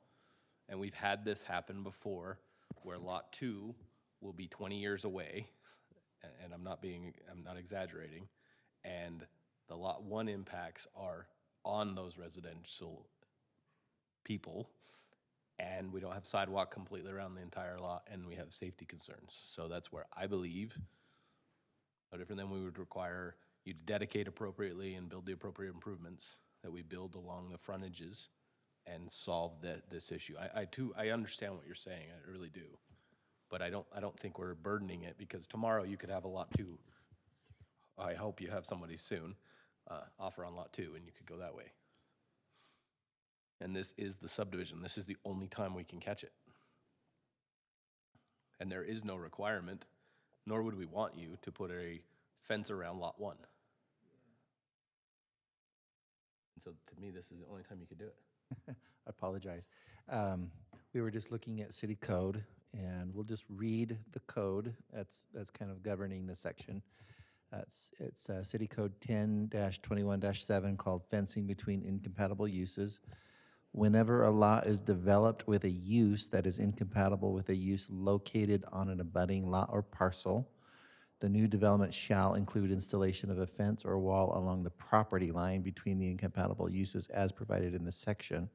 Speaker 1: and we've had this happen before, where lot 2 will be 20 years away, and I'm not exaggerating, and the lot 1 impacts are on those residential people, and we don't have sidewalk completely around the entire lot, and we have safety concerns. So that's where I believe, no different than we would require you dedicate appropriately and build the appropriate improvements, that we build along the frontages and solve this issue. I understand what you're saying, I really do. But I don't think we're burdening it, because tomorrow you could have a lot 2. I hope you have somebody soon, offer on lot 2, and you could go that way. And this is the subdivision. This is the only time we can catch it. And there is no requirement, nor would we want you to put a fence around lot 1. And so to me, this is the only time you could do it.
Speaker 14: I apologize. We were just looking at city code, and we'll just read the code that's kind of governing the section. It's City Code 10-21-7 called fencing between incompatible uses. Whenever a lot is developed with a use that is incompatible with a use located on an abutting lot or parcel, the new development shall include installation of a fence or wall along the property line between the incompatible uses as provided in the section.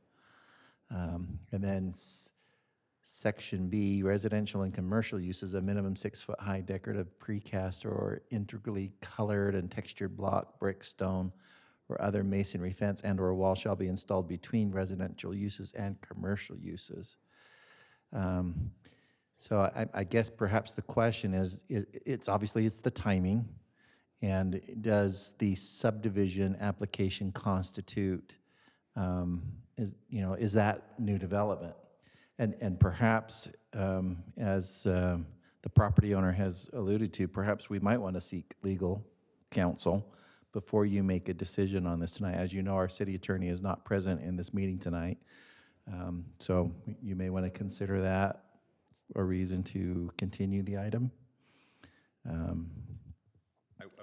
Speaker 14: And then Section B, residential and commercial uses, a minimum 6-foot-high decorative precast or integrally colored and textured block, brick, stone, or other masonry fence and or wall shall be installed between residential uses and commercial uses. So I guess perhaps the question is it's obviously it's the timing, and does the subdivision application constitute, is that new development? And perhaps, as the property owner has alluded to, perhaps we might want to seek legal counsel before you make a decision on this tonight. As you know, our city attorney is not present in this meeting tonight. So you may want to consider that a reason to continue the item.
Speaker 12: I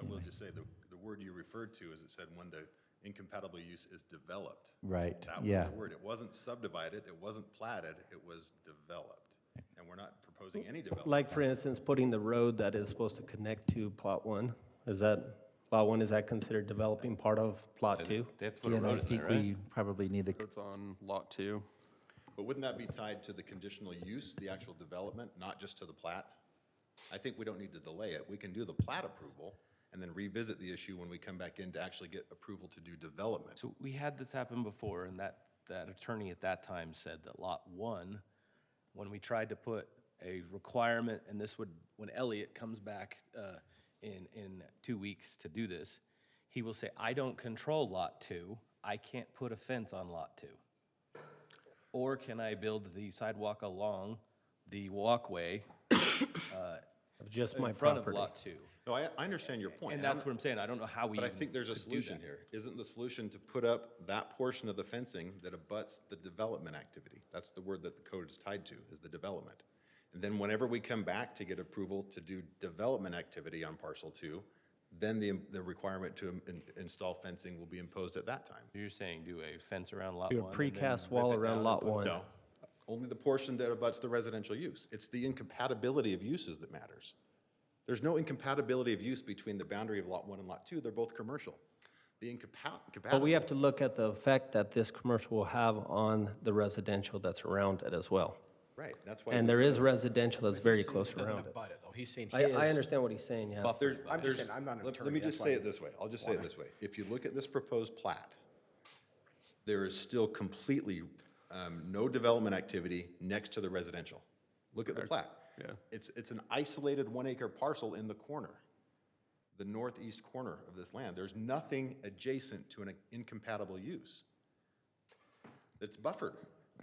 Speaker 12: will just say the word you referred to is it said when the incompatible use is developed.
Speaker 14: Right,
Speaker 12: That was
Speaker 14: yeah.
Speaker 12: the word. It wasn't subdivided, it wasn't platted, it was developed. And we're not proposing any development.
Speaker 4: Like, for instance, putting the road that is supposed to connect to Plot 1, is that considered developing part of Plot 2?
Speaker 1: They have to put a
Speaker 14: Yeah, I
Speaker 1: road in
Speaker 14: think
Speaker 1: there, right?
Speaker 14: we probably need the,
Speaker 6: It's on lot 2.
Speaker 12: But wouldn't that be tied to the conditional use, the actual development, not just to the plat? I think we don't need to delay it. We can do the plat approval and then revisit the issue when we come back in to actually get approval to do development.
Speaker 1: So we had this happen before, and that attorney at that time said that lot 1, when we tried to put a requirement, and this would, when Elliot comes back in 2 weeks to do this, he will say, I don't control lot 2, I can't put a fence on lot 2. Or can I build the sidewalk along the walkway
Speaker 4: Of just my
Speaker 1: in front of
Speaker 4: property?
Speaker 1: lot 2?
Speaker 12: No, I understand your point.
Speaker 1: And that's what I'm saying, I don't know how we
Speaker 12: But I
Speaker 1: even
Speaker 12: think there's a
Speaker 1: could do
Speaker 12: solution
Speaker 1: that.
Speaker 12: here. Isn't the solution to put up that portion of the fencing that abuts the development activity? That's the word that the code is tied to, is the development. And then whenever we come back to get approval to do development activity on parcel 2, then the requirement to install fencing will be imposed at that time.
Speaker 1: You're saying do a fence around lot
Speaker 4: Do a
Speaker 1: 1? and then
Speaker 4: precast wall
Speaker 1: rip it
Speaker 4: around
Speaker 1: down
Speaker 4: lot
Speaker 1: and put-
Speaker 4: 1?
Speaker 12: No, only the portion that abuts the residential use. It's the incompatibility of uses that matters. There's no incompatibility of use between the boundary of lot 1 and lot 2. They're both commercial. The
Speaker 4: But we have to look at the effect that this commercial will have on the residential that's around it as well.
Speaker 12: Right, that's why.
Speaker 4: And there is residential that's very close
Speaker 10: Doesn't
Speaker 4: around it.
Speaker 10: abut it, though. He's saying
Speaker 4: I
Speaker 10: his.
Speaker 4: understand what he's saying, yeah.
Speaker 10: I'm just saying, I'm not an
Speaker 12: Let
Speaker 10: attorney.
Speaker 12: me
Speaker 10: that's
Speaker 12: just
Speaker 10: why
Speaker 12: say
Speaker 10: I
Speaker 12: it this way. I'll just say it this way. If you look at this proposed plat, there is still completely no development activity next to the residential. Look at the plat.
Speaker 6: Yeah.
Speaker 12: It's an isolated 1-acre parcel in the corner, the northeast corner of this land. There's nothing adjacent to an incompatible use. It's buffered.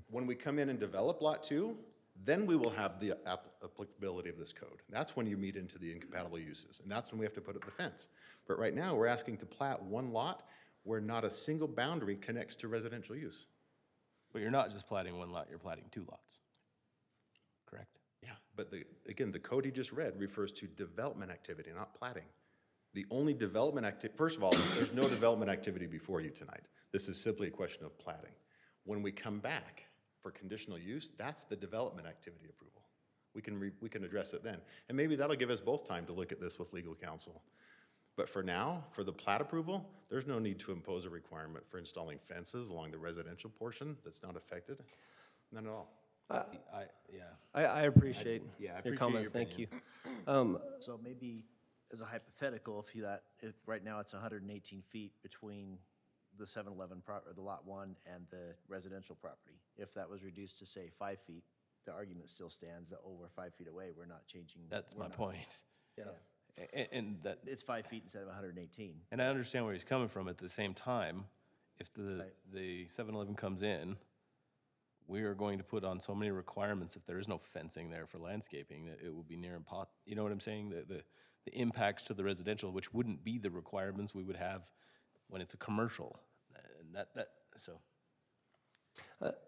Speaker 12: When we come in and develop lot 2, then we will have the applicability of this code. That's when you meet into the incompatible uses, and that's when we have to put up the fence. But right now, we're asking to plat one lot where not a single boundary connects to residential use.
Speaker 1: But you're not just platting 1 lot, you're platting 2 lots. Correct?
Speaker 12: Yeah, but again, the code he just read refers to development activity, not platting. The only development activity, first of all, there's no development activity before you tonight. This is simply a question of platting. When we come back for conditional use, that's the development activity approval. We can address it then. And maybe that'll give us both time to look at this with legal counsel. But for now, for the plat approval, there's no need to impose a requirement for installing fences along the residential portion that's not affected. None at all.
Speaker 4: I appreciate
Speaker 1: Yeah, I
Speaker 4: your
Speaker 1: appreciate
Speaker 4: comments,
Speaker 1: your
Speaker 4: thank you.
Speaker 1: opinion.
Speaker 14: So maybe
Speaker 9: as a hypothetical, if right now it's 118 feet between the 7-Eleven or the lot 1 and the residential property. If that was reduced to, say, 5 feet, the argument still stands that, oh, we're 5 feet away, we're not changing.
Speaker 1: That's my point.
Speaker 9: Yeah.
Speaker 1: And that,
Speaker 9: It's 5 feet instead of 118.
Speaker 1: and I understand where he's coming from. At the same time, if the 7-Eleven comes in, we are going to put on so many requirements if there is no fencing there for landscaping that it will be near impossible. You know what I'm saying? The impacts to the residential, which wouldn't be the requirements we would have when it's a commercial. And so.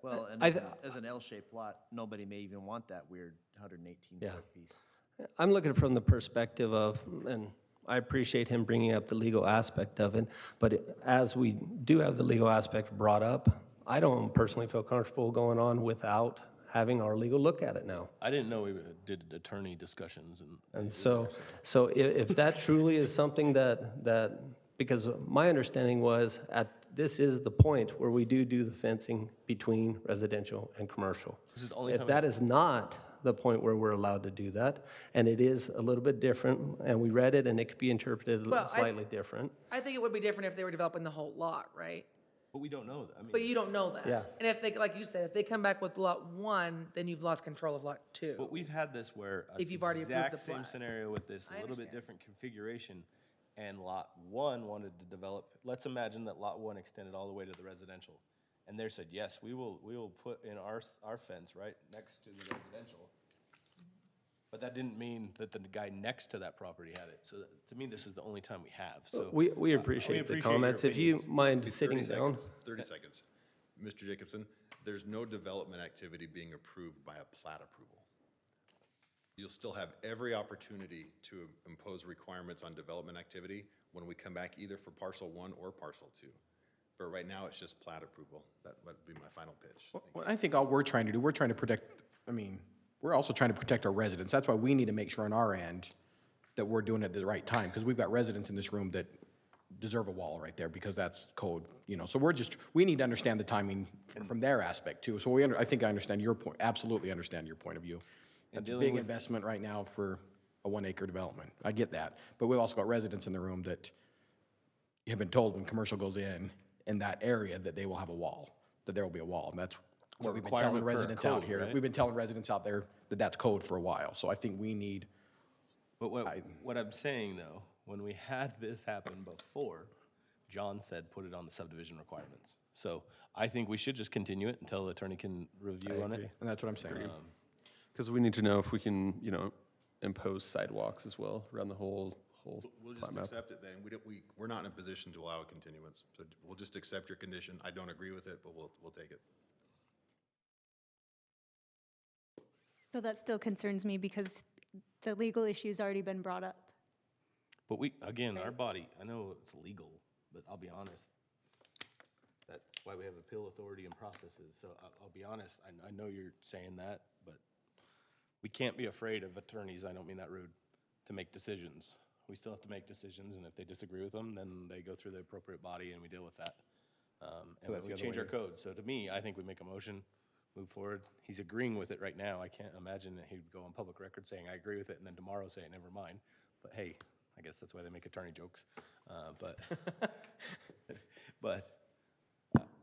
Speaker 9: Well, and as an L-shaped lot, nobody may even want that weird 118-foot piece.
Speaker 4: I'm looking from the perspective of, and I appreciate him bringing up the legal aspect of it, but as we do have the legal aspect brought up, I don't personally feel comfortable going on without having our legal look at it now.
Speaker 1: I didn't know we did attorney discussions.
Speaker 4: And so if that truly is something that, because my understanding was this is the point where we do the fencing between residential and commercial.
Speaker 1: This is the only
Speaker 4: If
Speaker 1: time
Speaker 4: that is not the point where we're allowed to do that, and it is a little bit different, and we read it, and it could be interpreted slightly different.
Speaker 3: I think it would be different if they were developing the whole lot, right?
Speaker 1: But we don't know that. I mean,
Speaker 3: But you don't know that.
Speaker 4: Yeah.
Speaker 3: And if they, like you said, if they come back with lot 1, then you've lost control of lot 2.
Speaker 1: But we've had this where
Speaker 3: If you've already approved the
Speaker 1: exact same
Speaker 3: plat.
Speaker 1: scenario with this,
Speaker 3: I
Speaker 1: a little bit
Speaker 3: understand.
Speaker 1: different configuration, and lot 1 wanted to develop. Let's imagine that lot 1 extended all the way to the residential, and they said, yes, we will put in our fence right next to the residential. But that didn't mean that the guy next to that property had it. So to me, this is the only time we have. So
Speaker 4: We appreciate the comments. If you mind sitting down.
Speaker 12: 30 seconds. Mr. Jacobson, there's no development activity being approved by a plat approval. You'll still have every opportunity to impose requirements on development activity when we come back either for parcel 1 or parcel 2. But right now, it's just plat approval. That would be my final pitch.
Speaker 10: Well, I think all we're trying to do, we're trying to protect, we're also trying to protect our residents. That's why we need to make sure on our end that we're doing it at the right time, because we've got residents in this room that deserve a wall right there, because that's code, So we need to understand the timing from their aspect too. So I think I understand your point, absolutely understand your point of view. That's a big investment right now for a 1-acre development. I get that. But we've also got residents in the room that have been told when commercial goes in that area that they will have a wall, that there will be a wall. And that's what we've been telling
Speaker 1: requirement per
Speaker 10: residents out
Speaker 1: code,
Speaker 10: here.
Speaker 1: right?
Speaker 10: We've been telling residents out there that that's code for a while. So I think we need.
Speaker 1: But what I'm saying, though, when we had this happen before, John said put it on the subdivision requirements. So I think we should just continue it until the attorney can review on it.
Speaker 10: And that's what I'm saying.
Speaker 6: Because we need to know if we can, impose sidewalks as well around the whole
Speaker 12: We'll
Speaker 6: plat
Speaker 12: just
Speaker 6: map.
Speaker 12: accept it then. We're not in a position to allow a continuance. So we'll just accept your condition. I don't agree with it, but we'll take it.
Speaker 2: So that still concerns me because the legal issue's already been brought up.
Speaker 1: But again, our body, I know it's legal, but I'll be honest, that's why we have appeal authority and processes. So I'll be honest, I know you're saying that, but we can't be afraid of attorneys, I don't mean that rude, to make decisions. We still have to make decisions, and if they disagree with them, then they go through the appropriate body and we deal with that. And we change our code. So to me, I think we make a motion, move forward. He's agreeing with it right now. I can't imagine that he'd go on public record saying, I agree with it, and then tomorrow say, never mind. But hey, I guess that's why they make attorney jokes.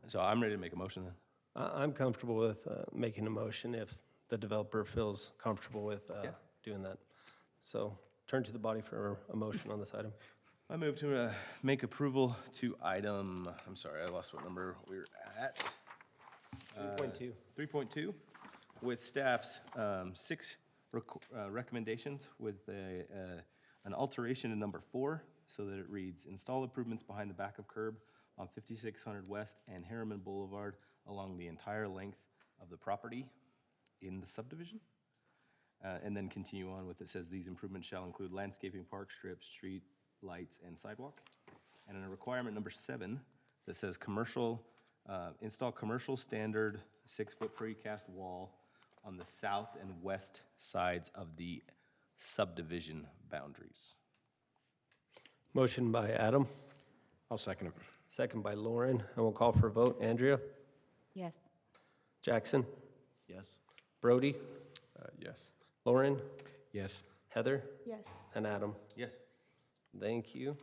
Speaker 1: So I'm ready to make a motion then.
Speaker 4: I'm comfortable with making a motion if the developer feels comfortable with doing that. So turn to the body for a motion on this item.
Speaker 1: I move to make approval to item, I'm sorry, I lost what number we're at.
Speaker 4: 3.2.
Speaker 1: 3.2, with staff's 6 recommendations with an alteration in number 4, so that it reads, install improvements behind the back of curb on 5600 West and Herriman Boulevard along the entire length of the property in the subdivision. And then continue on with, it says, these improvements shall include landscaping, park strips, street lights, and sidewalk. And in a requirement number 7, that says install commercial standard 6-foot precast wall on the south and west sides of the subdivision boundaries.
Speaker 4: Motion by Adam,
Speaker 10: I'll second it.
Speaker 4: second by Lauren, and we'll call for a vote. Andrea?
Speaker 13: Yes.
Speaker 4: Jackson?
Speaker 9: Yes.
Speaker 6: Yes.
Speaker 4: Lauren?
Speaker 10: Yes.
Speaker 4: Heather?
Speaker 2: Yes.
Speaker 4: And Adam?
Speaker 1: Yes.
Speaker 4: Thank you.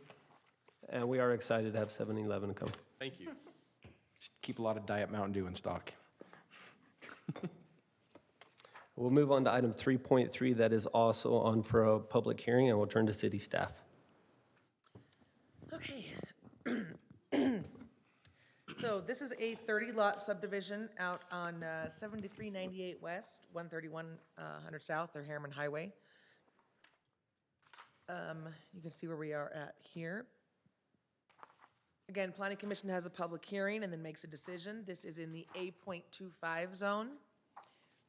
Speaker 4: And we are excited to have 7-Eleven come.
Speaker 1: Thank you.
Speaker 10: Just keep a lot of Diet Mountain Dew in stock.
Speaker 4: We'll move on to item 3.3 that is also on for a public hearing, and we'll turn to city staff.
Speaker 3: Okay. So this is a 30-lot subdivision out on 7398 West, 13100 South, or Herriman Highway. You can see where we are at here. Again, Planning Commission has a public hearing and then makes a decision. This is in the A.25 zone,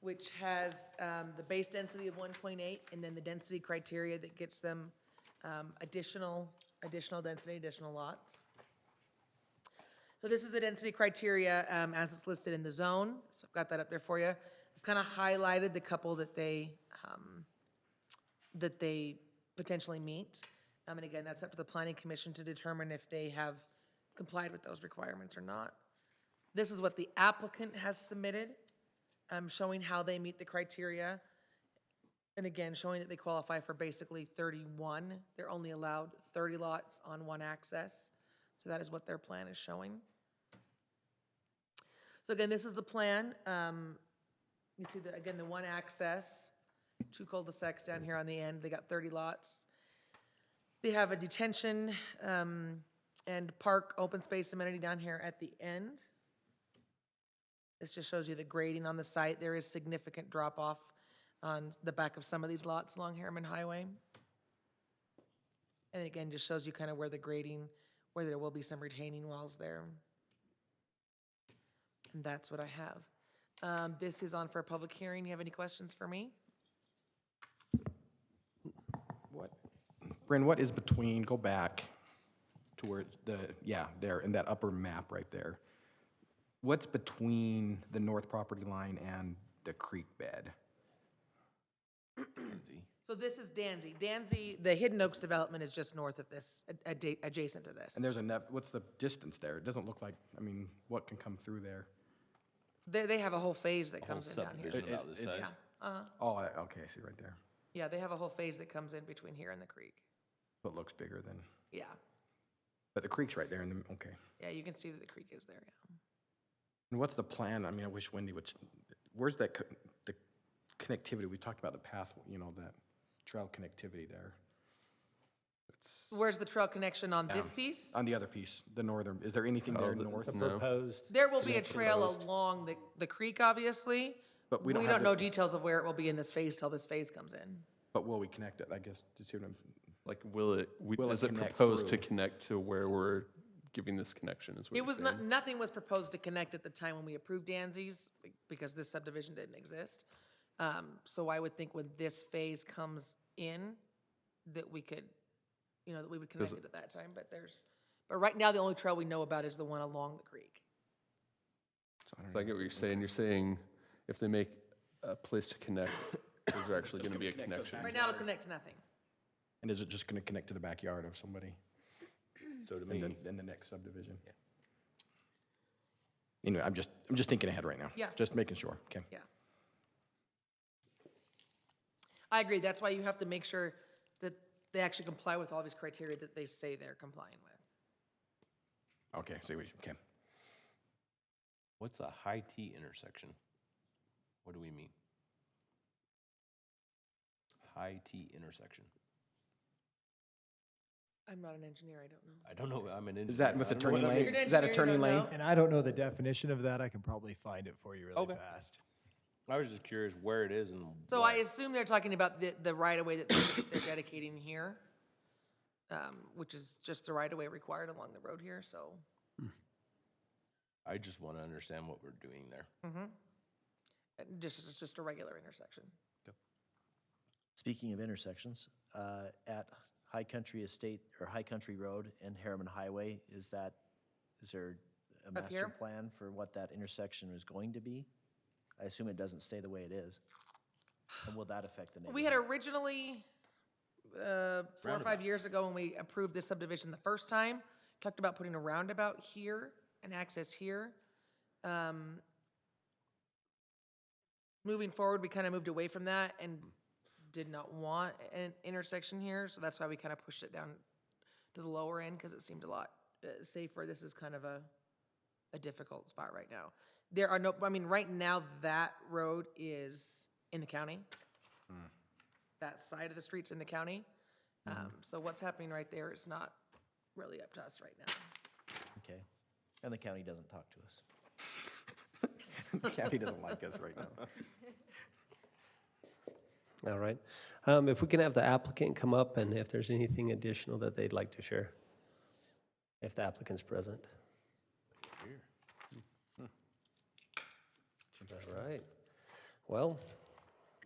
Speaker 3: which has the base density of 1.8, and then the density criteria that gets them additional density, additional lots. So this is the density criteria as it's listed in the zone. So I've got that up there for you. I've kind of highlighted the couple that they potentially meet. And again, that's up to the Planning Commission to determine if they have complied with those requirements or not. This is what the applicant has submitted, showing how they meet the criteria. And again, showing that they qualify for basically 31. They're only allowed 30 lots on one access. So that is what their plan is showing. So again, this is the plan. You see, again, the one access, 2 cul-de-sacs down here on the end. They got 30 lots. They have a detention and park open space amenity down here at the end. This just shows you the grading on the site. There is significant drop-off on the back of some of these lots along Herriman Highway. And again, just shows you kind of where the grading, where there will be some retaining walls there. And that's what I have. This is on for a public hearing. You have any questions for me?
Speaker 10: Bryn, what is between, go back to where there, in that upper map right there. What's between the north property line and the creek bed?
Speaker 3: So this is Danzy. Danzy, the Hidden Oaks development is just north of this, adjacent to this.
Speaker 10: And there's what's the distance there? It doesn't look like, I mean, what can come through there?
Speaker 3: They have a whole phase that comes in down here.
Speaker 1: Subdivision about this size.
Speaker 3: Yeah,
Speaker 10: Oh, okay, I see right there.
Speaker 3: yeah, they have a whole phase that comes in between here and the creek.
Speaker 10: So it looks bigger than,
Speaker 3: Yeah,
Speaker 10: but the creek's right there in the, okay.
Speaker 3: yeah, you can see that the creek is there, yeah.
Speaker 10: And what's the plan? I mean, I wish Wendy would, where's that, the connectivity? We talked about the path, that trail connectivity there.
Speaker 3: Where's the trail connection on this piece?
Speaker 10: On the other piece, the northern, is there anything there north?
Speaker 11: The proposed.
Speaker 3: There will be a trail along the creek, obviously.
Speaker 10: But we
Speaker 3: We
Speaker 10: don't
Speaker 3: don't
Speaker 10: have
Speaker 3: know details of where it will be in this phase till this phase comes in.
Speaker 10: But will we connect it, I guess, to see what I'm,
Speaker 6: Like,
Speaker 10: Will it
Speaker 6: is it
Speaker 10: connect
Speaker 6: proposed to
Speaker 10: through?
Speaker 6: connect to where we're giving this connection is what
Speaker 3: It
Speaker 6: you're
Speaker 3: was
Speaker 6: saying?
Speaker 3: nothing was proposed to connect at the time when we approved Danzy's, because this subdivision didn't exist. So I would think when this phase comes in, that we could, that we would connect it at that time, but right now, the only trail we know about is the one along the creek.
Speaker 6: So I get what you're saying. You're saying if they make a place to connect, is there actually going to be a connection?
Speaker 3: Right now, it'll connect to nothing.
Speaker 10: and is it just gonna connect to the backyard of somebody?
Speaker 1: So to me,
Speaker 10: In the next subdivision? Yeah. Anyway, I'm just thinking ahead right now.
Speaker 3: Yeah.
Speaker 10: Just making sure, okay.
Speaker 3: Yeah. I agree. That's why you have to make sure that they actually comply with all these criteria that they say they're complying with.
Speaker 10: Okay, okay.
Speaker 1: what's a high T intersection? What do we mean? High T intersection.
Speaker 3: I'm not an engineer, I don't know.
Speaker 1: I don't know, I'm an engineer.
Speaker 10: Is that with
Speaker 1: I
Speaker 10: the
Speaker 1: don't know
Speaker 10: turning
Speaker 1: what that
Speaker 10: lane?
Speaker 1: means.
Speaker 3: You're an
Speaker 10: Is that a
Speaker 3: engineer, you
Speaker 10: turning
Speaker 3: don't
Speaker 10: lane?
Speaker 3: know?
Speaker 15: And I don't know the definition of that. I can probably find it for you really
Speaker 1: Okay.
Speaker 15: fast.
Speaker 1: I was just curious where it is and.
Speaker 3: So
Speaker 1: what.
Speaker 3: I assume they're talking about the right-of-way that they're dedicating here, which is just the right-of-way required along the road here, so.
Speaker 1: I just want to understand what we're doing there.
Speaker 3: It's just a regular intersection.
Speaker 9: Speaking of intersections, at High Country Estate, or High Country Road and Herriman Highway, is there a
Speaker 3: Up
Speaker 9: master
Speaker 3: here?
Speaker 9: plan for what that intersection is going to be? I assume it doesn't stay the way it is. And will that affect the neighborhood?
Speaker 3: We had originally, 4 or 5 years ago, when we approved this subdivision the first time, talked about putting a roundabout here and access here. Moving forward, we kind of moved away from that and did not want an intersection here, so that's why we kind of pushed it down to the lower end because it seemed a lot safer. This is kind of a difficult spot right now. There are no, I mean, right now, that road is in the county. That side of the street's in the county. So what's happening right there is not really up to us right now.
Speaker 9: Okay. And the county doesn't talk to us.
Speaker 10: Kathy doesn't like us right now.
Speaker 4: All right. If we can have the applicant come up and if there's anything additional that they'd like to share, if the applicant's present. All right. Well,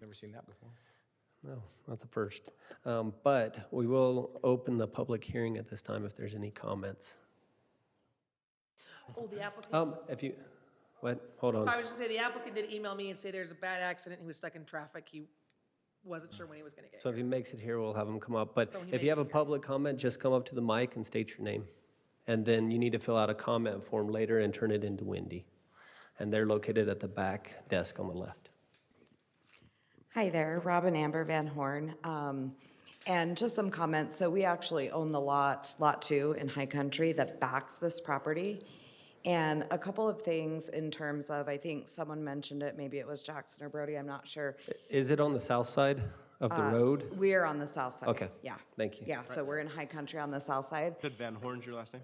Speaker 10: Never seen that before.
Speaker 4: no, that's a first. But we will open the public hearing at this time if there's any comments.
Speaker 3: Oh, the applicant,
Speaker 4: If you, what, hold on.
Speaker 3: I was just saying, the applicant did email me and say there's a bad accident, he was stuck in traffic, he wasn't sure when he was gonna get
Speaker 4: So
Speaker 3: here.
Speaker 4: if he makes it here, we'll have him come up. But
Speaker 3: So he
Speaker 4: if
Speaker 3: may
Speaker 4: you have a
Speaker 3: be here.
Speaker 4: public comment, just come up to the mic and state your name. And then you need to fill out a comment form later and turn it into Wendy. And they're located at the back desk on the left.
Speaker 16: Hi there, Robin Amber Van Horn. And just some comments. So we actually own the lot 2 in High Country that backs this property. And a couple of things in terms of, I think someone mentioned it, maybe it was Jackson or Brody, I'm not sure.
Speaker 4: Is it on the south side of the road?
Speaker 16: We are on the south side.
Speaker 4: Okay.
Speaker 16: Yeah.
Speaker 4: Thank you.
Speaker 16: Yeah, so we're in High Country on the south side.
Speaker 6: Said Van Horn's your last name?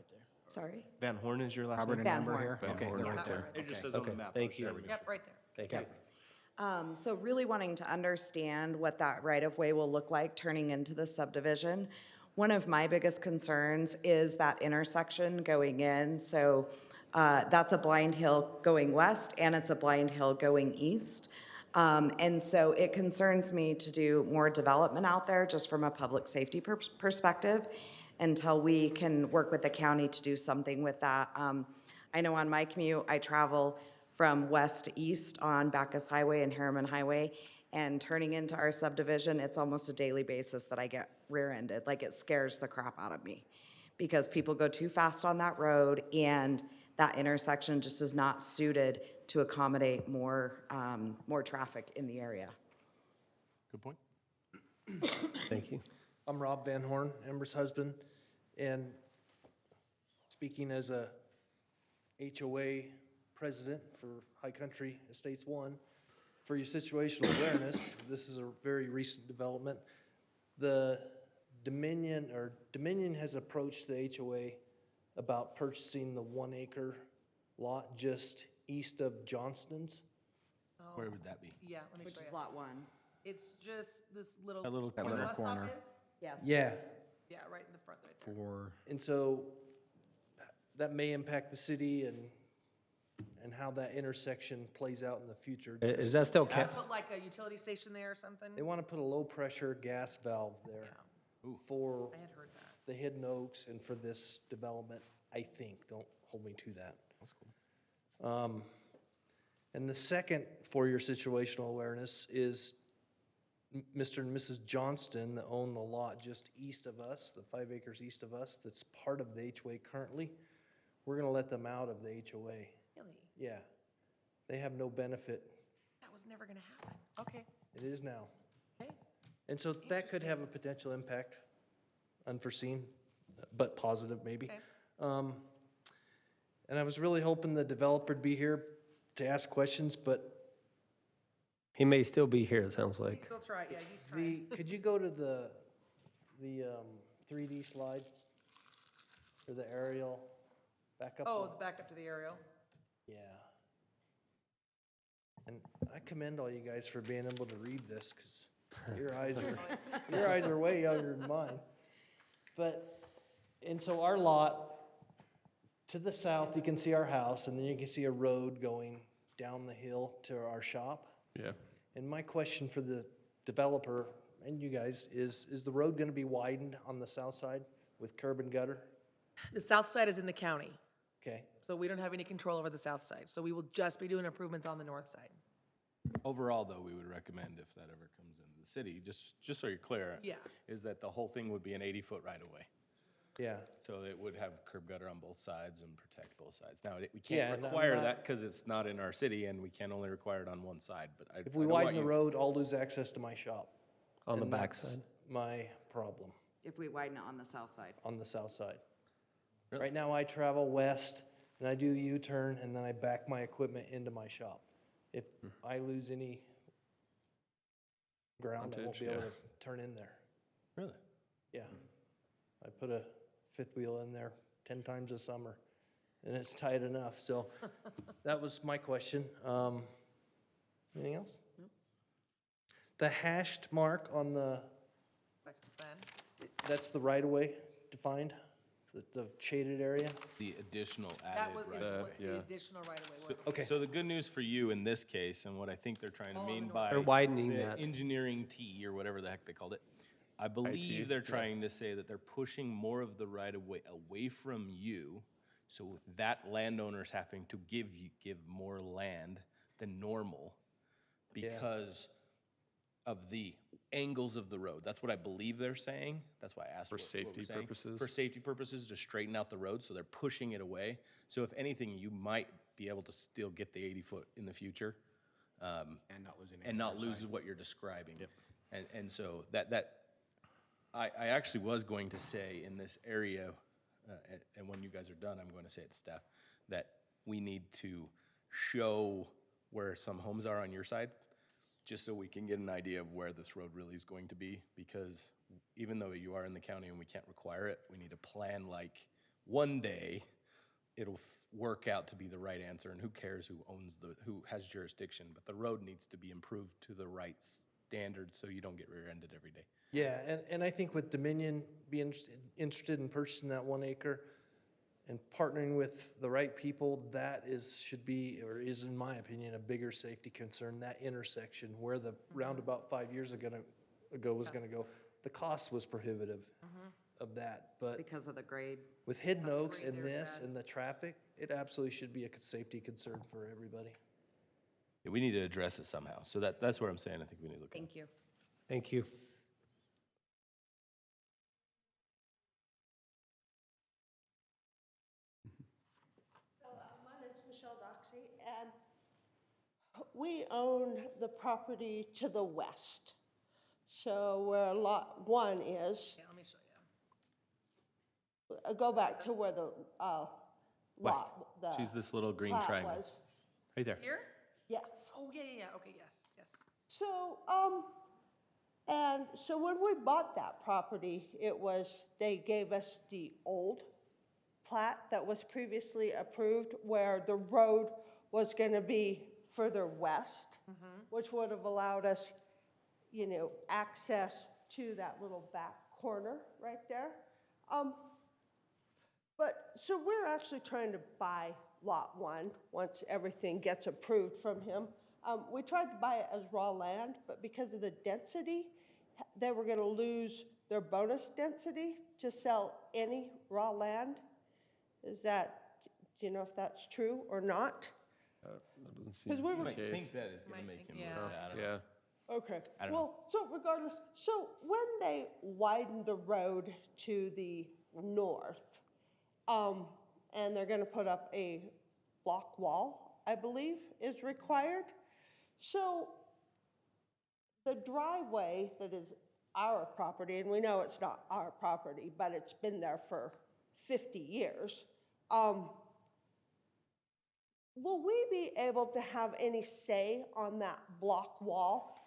Speaker 16: Sorry?
Speaker 6: Van Horn is your last
Speaker 10: Robert
Speaker 6: name?
Speaker 10: and
Speaker 16: Van
Speaker 10: Amber
Speaker 16: Horn.
Speaker 10: here?
Speaker 6: Van
Speaker 10: Okay,
Speaker 6: Horn.
Speaker 10: they're right there.
Speaker 6: It just says on
Speaker 4: Okay,
Speaker 6: the map.
Speaker 4: thank you.
Speaker 3: Yep, right there.
Speaker 4: Thank you.
Speaker 16: So really wanting to understand what that right-of-way will look like turning into the subdivision. One of my biggest concerns is that intersection going in. So that's a blind hill going west and it's a blind hill going east. And so it concerns me to do more development out there just from a public safety perspective until we can work with the county to do something with that. I know on my commute, I travel from west to east on Bacchus Highway and Herriman Highway, and turning into our subdivision, it's almost a daily basis that I get rear-ended. Like, it scares the crap out of me because people go too fast on that road, and that intersection just is not suited to accommodate more traffic in the area.
Speaker 6: Good point.
Speaker 4: Thank you.
Speaker 17: I'm Rob Van Horn, Amber's husband, and speaking as a HOA president for High Country Estates 1, for your situational awareness, this is a very recent development. The Dominion has approached the HOA about purchasing the 1 acre lot just east of Johnston's.
Speaker 1: Where would that be?
Speaker 3: Yeah, let me
Speaker 16: Which
Speaker 3: show
Speaker 16: is
Speaker 3: you.
Speaker 16: lot 1.
Speaker 3: It's just this little.
Speaker 6: That little
Speaker 3: where the
Speaker 10: corner.
Speaker 3: bus stop
Speaker 10: corner.
Speaker 3: is?
Speaker 16: Yes.
Speaker 17: Yeah,
Speaker 3: Yeah, right in the front right there.
Speaker 10: For,
Speaker 17: and so that may impact the city and how that intersection plays out in the future.
Speaker 4: Is that still
Speaker 3: Wanna
Speaker 4: Cat?
Speaker 3: Put like a utility station there or something?
Speaker 17: They want to put a low-pressure gas valve there for
Speaker 3: I had heard that.
Speaker 17: the Hidden Oaks and for this development, I think. Don't hold me to that.
Speaker 6: That's cool.
Speaker 17: And the second, for your situational awareness, is Mr. and Mrs. Johnston that own the lot just east of us, the 5 acres east of us, that's part of the HOA currently. We're going to let them out of the HOA.
Speaker 3: Really?
Speaker 17: Yeah. They have no benefit.
Speaker 3: That was never gonna happen. Okay.
Speaker 17: It is now.
Speaker 3: Okay.
Speaker 17: And so that could have a potential impact, unforeseen, but positive maybe.
Speaker 3: Okay.
Speaker 17: And I was really hoping the developer'd be here to ask questions, but
Speaker 4: He may still be here, it sounds like.
Speaker 3: Still try, yeah, he's trying.
Speaker 17: could you go to the 3D slide? Or the aerial, back up?
Speaker 3: Oh, back up to the aerial.
Speaker 17: Yeah. And I commend all you guys for being able to read this, because your eyes are way younger than mine. And so our lot, to the south, you can see our house, and then you can see a road going down the hill to our shop.
Speaker 6: Yeah.
Speaker 17: And my question for the developer and you guys is the road gonna be widened on the south side with curb and gutter?
Speaker 3: The south side is in the county,
Speaker 17: Okay,
Speaker 3: so we don't have any control over the south side. So we will just be doing improvements on the north side.
Speaker 1: Overall, though, we would recommend if that ever comes into the city, just so you're clear.
Speaker 3: Yeah.
Speaker 1: Is that the whole thing would be an 80-foot right-of-way.
Speaker 17: yeah.
Speaker 1: So it would have curb gutter on both sides and protect both sides. Now, we
Speaker 17: Yeah,
Speaker 1: can't
Speaker 17: and I'm
Speaker 1: require
Speaker 17: not-
Speaker 1: that because it's not in our city and we can only require it on one side, but
Speaker 17: If we widen the road, I'll lose access to my shop.
Speaker 4: On the
Speaker 17: And
Speaker 4: back
Speaker 17: that's
Speaker 4: side.
Speaker 17: my problem.
Speaker 16: If we widen it on the south side.
Speaker 17: on the south side. Right now, I travel west, and I do U-turn, and then I back my equipment into my shop. If I lose any ground, I won't be able
Speaker 6: Frontage,
Speaker 17: to turn in there.
Speaker 1: Really?
Speaker 17: Yeah. I put a fifth wheel in there 10 times a summer, and it's tight enough. So that was my question. Anything else? The hashed mark on the,
Speaker 3: Back to the plan.
Speaker 17: that's the right-of-way defined, the shaded area?
Speaker 1: The additional
Speaker 3: That
Speaker 1: added
Speaker 3: was,
Speaker 1: right
Speaker 3: is
Speaker 1: of
Speaker 3: what
Speaker 1: way.
Speaker 3: the additional right-of-way
Speaker 1: So,
Speaker 3: work.
Speaker 17: Okay.
Speaker 1: So the good news for you in this case, and what I think they're trying to
Speaker 3: All
Speaker 1: mean
Speaker 3: over
Speaker 1: by
Speaker 4: They're widening
Speaker 1: the
Speaker 4: that.
Speaker 1: engineering T or whatever the heck they called it, I believe they're trying to say that they're pushing more of the right of way away from you. So with that landowner's having to give more land than normal because of the angles of the road. That's what I believe they're saying. That's why I asked
Speaker 6: For
Speaker 1: what
Speaker 6: safety
Speaker 1: we're saying.
Speaker 6: purposes?
Speaker 1: For safety purposes, to straighten out the road, so they're pushing it away. So if anything, you might be able to still get the 80-foot in the future. And not lose what you're describing. And so I actually was going to say in this area, and when you guys are done, I'm going to say it to staff, that we need to show where some homes are on your side, just so we can get an idea of where this road really is going to be, because even though you are in the county and we can't require it, we need to plan like one day it'll work out to be the right answer, and who cares who has jurisdiction, but the road needs to be improved to the right standard so you don't get rear-ended every day.
Speaker 17: Yeah, and I think with Dominion being interested in purchasing that 1 acre and partnering with the right people, that should be, or is in my opinion, a bigger safety concern, that intersection where the roundabout 5 years ago was gonna go. The cost was prohibitive of that, but
Speaker 16: Because of the grade.
Speaker 17: with Hidden Oaks
Speaker 16: grade
Speaker 17: and
Speaker 16: there's
Speaker 17: this
Speaker 16: that.
Speaker 17: and the traffic, it absolutely should be a safety concern for everybody.
Speaker 1: Yeah, we need to address it somehow. So that's where I'm saying I think we need to look at it.
Speaker 16: Thank you.
Speaker 4: Thank you.
Speaker 18: So my name's Michelle Doxey, and we own the property to the west. So where Lot 1 is,
Speaker 3: Yeah, let me show you.
Speaker 18: go back to where the
Speaker 1: West.
Speaker 18: lot, the
Speaker 1: She's this little green
Speaker 18: plat
Speaker 1: triangle.
Speaker 18: was.
Speaker 1: Right there.
Speaker 3: Here?
Speaker 18: Yes.
Speaker 3: Oh, yeah, okay, yes.
Speaker 18: So, and so when we bought that property, they gave us the old plat that was previously approved where the road was gonna be further west, which would have allowed us, access to that little back corner right there. So we're actually trying to buy Lot 1 once everything gets approved from him. We tried to buy it as raw land, but because of the density, they were gonna lose their bonus density to sell any raw land. Do you know if that's true or not?
Speaker 6: That doesn't seem
Speaker 18: 'Cause we
Speaker 6: to be
Speaker 18: were-
Speaker 6: the
Speaker 1: I
Speaker 6: case.
Speaker 1: think that is gonna make him lose that.
Speaker 6: Yeah.
Speaker 18: Okay,
Speaker 1: I don't know.
Speaker 18: well, so regardless, so when they widened the road to the north, and they're gonna put up a block wall, I believe, is required. So the driveway that is our property, and we know it's not our property, but it's been there for 50 years, will we be able to have any say on that block wall,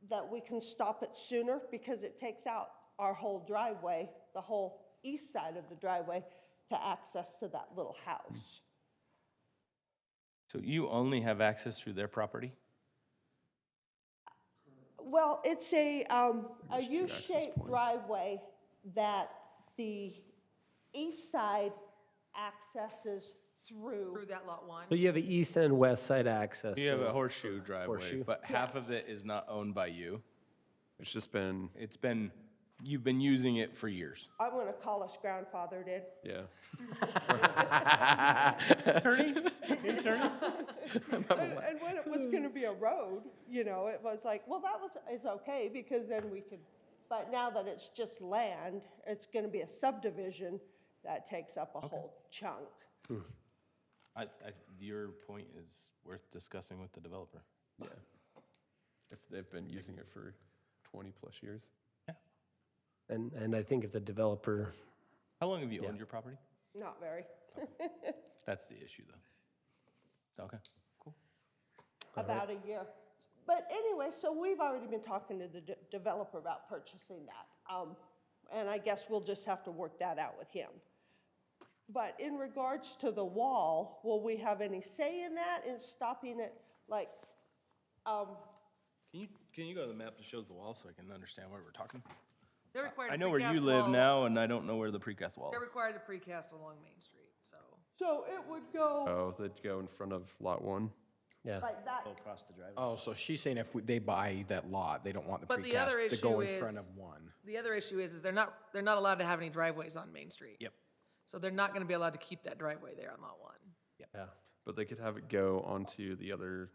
Speaker 18: that we can stop it sooner? Because it takes out our whole driveway, the whole east side of the driveway, to access to that little house.
Speaker 1: So you only have access through their property?
Speaker 18: Well, it's a
Speaker 6: There's two access
Speaker 18: U-shaped
Speaker 6: points.
Speaker 18: driveway that the east side accesses through.
Speaker 3: Through that Lot 1.
Speaker 4: So you have an east and west side access.
Speaker 1: You have
Speaker 4: so-
Speaker 1: a horseshoe driveway,
Speaker 4: Horseshoe.
Speaker 1: but half of
Speaker 18: Yes.
Speaker 1: it is not owned by you.
Speaker 6: It's just been,
Speaker 1: You've been using it for years.
Speaker 18: I'm gonna call us grandfathered in.
Speaker 6: yeah.
Speaker 1: Attorney? Attorney?
Speaker 18: And when it was gonna be a road, it was like, well, it's okay, because then we could, but now that it's just land, it's gonna be a subdivision that takes up a whole chunk.
Speaker 1: Your point is worth discussing with the developer.
Speaker 6: Yeah. If they've been using it for 20-plus years.
Speaker 4: And I think if the developer,
Speaker 1: How long have you owned your property?
Speaker 18: Not very.
Speaker 1: That's the issue, though. Okay, cool.
Speaker 18: About a year. But anyway, so we've already been talking to the developer about purchasing that. And I guess we'll just have to work that out with him. But in regards to the wall, will we have any say in that, in stopping it, like,
Speaker 1: Can you go to the map that shows the wall so I can understand where we're talking?
Speaker 3: They're required to
Speaker 1: I know where you
Speaker 3: precast
Speaker 1: live
Speaker 3: wall.
Speaker 1: now, and I don't know where the precast wall
Speaker 3: They're
Speaker 1: is.
Speaker 3: required to precast along Main Street, so.
Speaker 18: so it would go
Speaker 6: Oh, they'd go in front of lot 1.
Speaker 4: yeah.
Speaker 18: like that?
Speaker 9: Across the driveway.
Speaker 10: Oh, so she's saying if they buy that lot, they don't want the
Speaker 3: But the other
Speaker 10: precast to
Speaker 3: issue
Speaker 10: go in
Speaker 3: is-
Speaker 10: front of one.
Speaker 3: The other issue is they're not allowed to have any driveways on Main Street.
Speaker 1: Yep.
Speaker 3: So they're not gonna be allowed to keep that driveway there on lot 1.
Speaker 4: Yeah.
Speaker 6: But they could have it go onto the other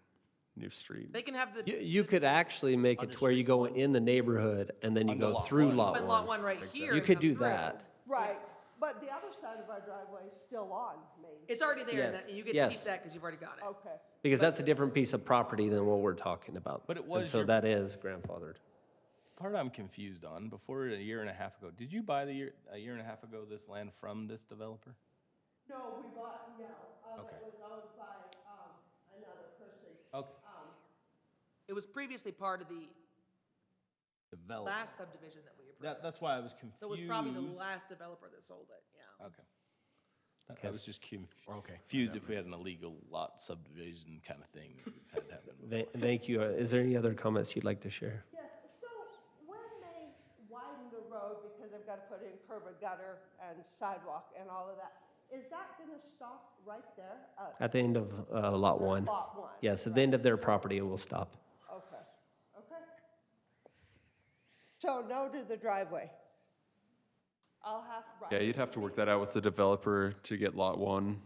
Speaker 6: new street.
Speaker 3: They can have the.
Speaker 4: You could actually make it to where you go in the neighborhood and then you
Speaker 1: Onto
Speaker 4: go
Speaker 1: lot
Speaker 4: through
Speaker 1: one.
Speaker 4: lot
Speaker 3: But
Speaker 4: one.
Speaker 3: lot 1 right here.
Speaker 4: You
Speaker 3: and
Speaker 4: could
Speaker 3: come
Speaker 4: do
Speaker 3: through.
Speaker 4: that.
Speaker 18: Right, but the other side of our driveway is still on Main.
Speaker 3: It's already there, and
Speaker 4: Yes.
Speaker 3: that- you get to
Speaker 4: Yes.
Speaker 3: keep that because you've already got it.
Speaker 18: Okay.
Speaker 4: Because that's a different piece of property than what we're talking about.
Speaker 1: But it
Speaker 4: And
Speaker 1: was
Speaker 4: so
Speaker 1: your-
Speaker 4: that is grandfathered.
Speaker 1: Part I'm confused on, before a year and a half ago, did you buy a year and a half ago this land from this developer?
Speaker 18: No, we bought, no.
Speaker 1: Okay.
Speaker 18: It was owned by, another person.
Speaker 1: Okay.
Speaker 3: It was previously part of the
Speaker 1: Developer.
Speaker 3: last subdivision that we approved.
Speaker 1: That's why I was confused.
Speaker 3: So it was probably the last developer that sold it, yeah.
Speaker 1: Okay. I was just
Speaker 10: Okay.
Speaker 1: confused if we had an illegal lot subdivision kind of thing that we've had happen before.
Speaker 4: Thank you. Is there any other comments you'd like to share?
Speaker 18: Yes, so when they widen the road, because they've got to put in curb and gutter and sidewalk and all of that, is that going to stop right there?
Speaker 4: At the end of lot one?
Speaker 18: Lot 1.
Speaker 4: Yes, at the end of their property, it will stop.
Speaker 18: Okay, okay. So no to the driveway. I'll have.
Speaker 6: Yeah, you'd have to work that out with the developer to get lot 1.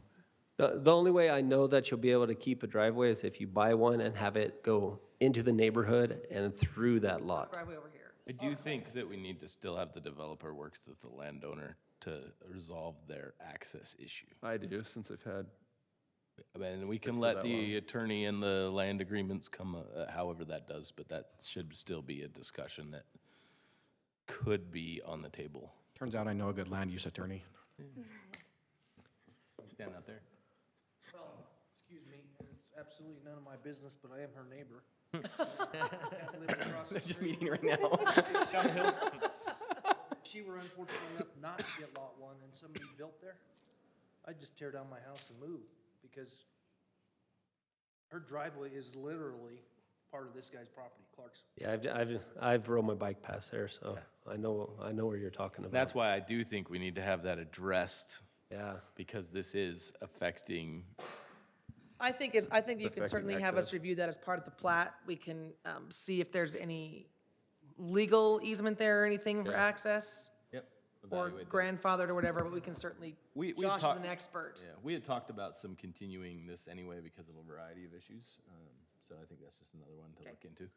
Speaker 4: The only way I know that you'll be able to keep a driveway is if you buy one and have it go into the neighborhood and through that lot.
Speaker 3: Driveway over here.
Speaker 1: I do think that we need to still have the developer work with the landowner to resolve their access issue.
Speaker 6: I do, since I've had,
Speaker 1: I mean, we can
Speaker 6: for
Speaker 1: let
Speaker 6: that
Speaker 1: the
Speaker 6: long.
Speaker 1: attorney and the land agreements come, however that does, but that should still be a discussion that could be on the table.
Speaker 10: Turns out I know a good land use attorney.
Speaker 1: Stand out there.
Speaker 17: Well, excuse me, it's absolutely none of my business, but I am her neighbor. Live across the
Speaker 10: Just
Speaker 17: street.
Speaker 10: meeting right now.
Speaker 17: If she were unfortunate enough not to get lot 1 and somebody built there, I'd just tear down my house and move, because her driveway is literally part of this guy's property, Clark's.
Speaker 4: Yeah, I've rode my bike past there, so I know where you're talking about.
Speaker 1: That's why I do think we need to have that addressed,
Speaker 4: Yeah.
Speaker 1: because this is affecting,
Speaker 3: I think you can
Speaker 6: Affecting
Speaker 3: certainly have us
Speaker 6: access.
Speaker 3: review that as part of the plat. We can see if there's any legal easement there or anything for access,
Speaker 1: yep,
Speaker 3: or
Speaker 1: evaluate that.
Speaker 3: grandfathered or whatever, but we can certainly,
Speaker 1: We
Speaker 3: Josh is
Speaker 1: talked-
Speaker 3: an expert.
Speaker 1: Yeah, we had talked about some continuing this anyway because of a variety of issues. So I think that's just another one to look into,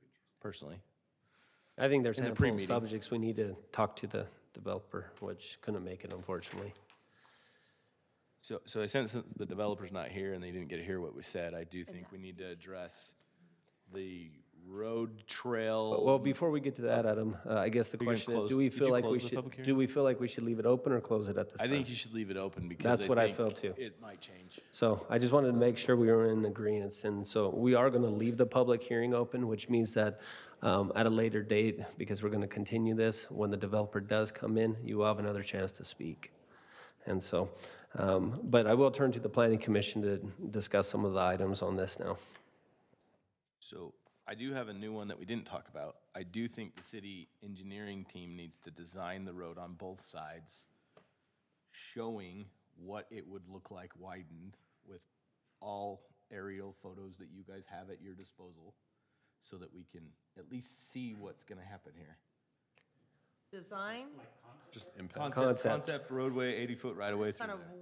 Speaker 1: personally.
Speaker 4: I think there's
Speaker 1: In the
Speaker 4: ample
Speaker 1: pre-meeting.
Speaker 4: subjects we need to talk to the developer, which couldn't make it, unfortunately.
Speaker 1: So I sense since the developer's not here and they didn't get to hear what we said, I do think we need to address the road trail.
Speaker 4: Well, before we get to that, Adam, I guess the
Speaker 1: You're gonna
Speaker 4: question is,
Speaker 1: close-
Speaker 4: do we
Speaker 1: did
Speaker 4: feel
Speaker 1: you
Speaker 4: like we
Speaker 1: close the
Speaker 4: should,
Speaker 1: public hearing?
Speaker 4: do we feel like we should leave it open or close it at this
Speaker 1: I
Speaker 4: time?
Speaker 1: think you should leave it open because
Speaker 4: That's what I
Speaker 1: think
Speaker 4: feel too.
Speaker 1: It might change.
Speaker 4: So I just wanted to make sure we were in agreement, and so we are going to leave the public hearing open, which means that at a later date, because we're going to continue this, when the developer does come in, you will have another chance to speak. And so, but I will turn to the planning commission to discuss some of the items on this now.
Speaker 1: So I do have a new one that we didn't talk about. I do think the city engineering team needs to design the road on both sides, showing what it would look like widened with all aerial photos that you guys have at your disposal, so that we can at least see what's gonna happen here.
Speaker 3: Design,
Speaker 6: just impact.
Speaker 1: Concept roadway, 80-foot right-of-way through
Speaker 3: kind of
Speaker 1: there.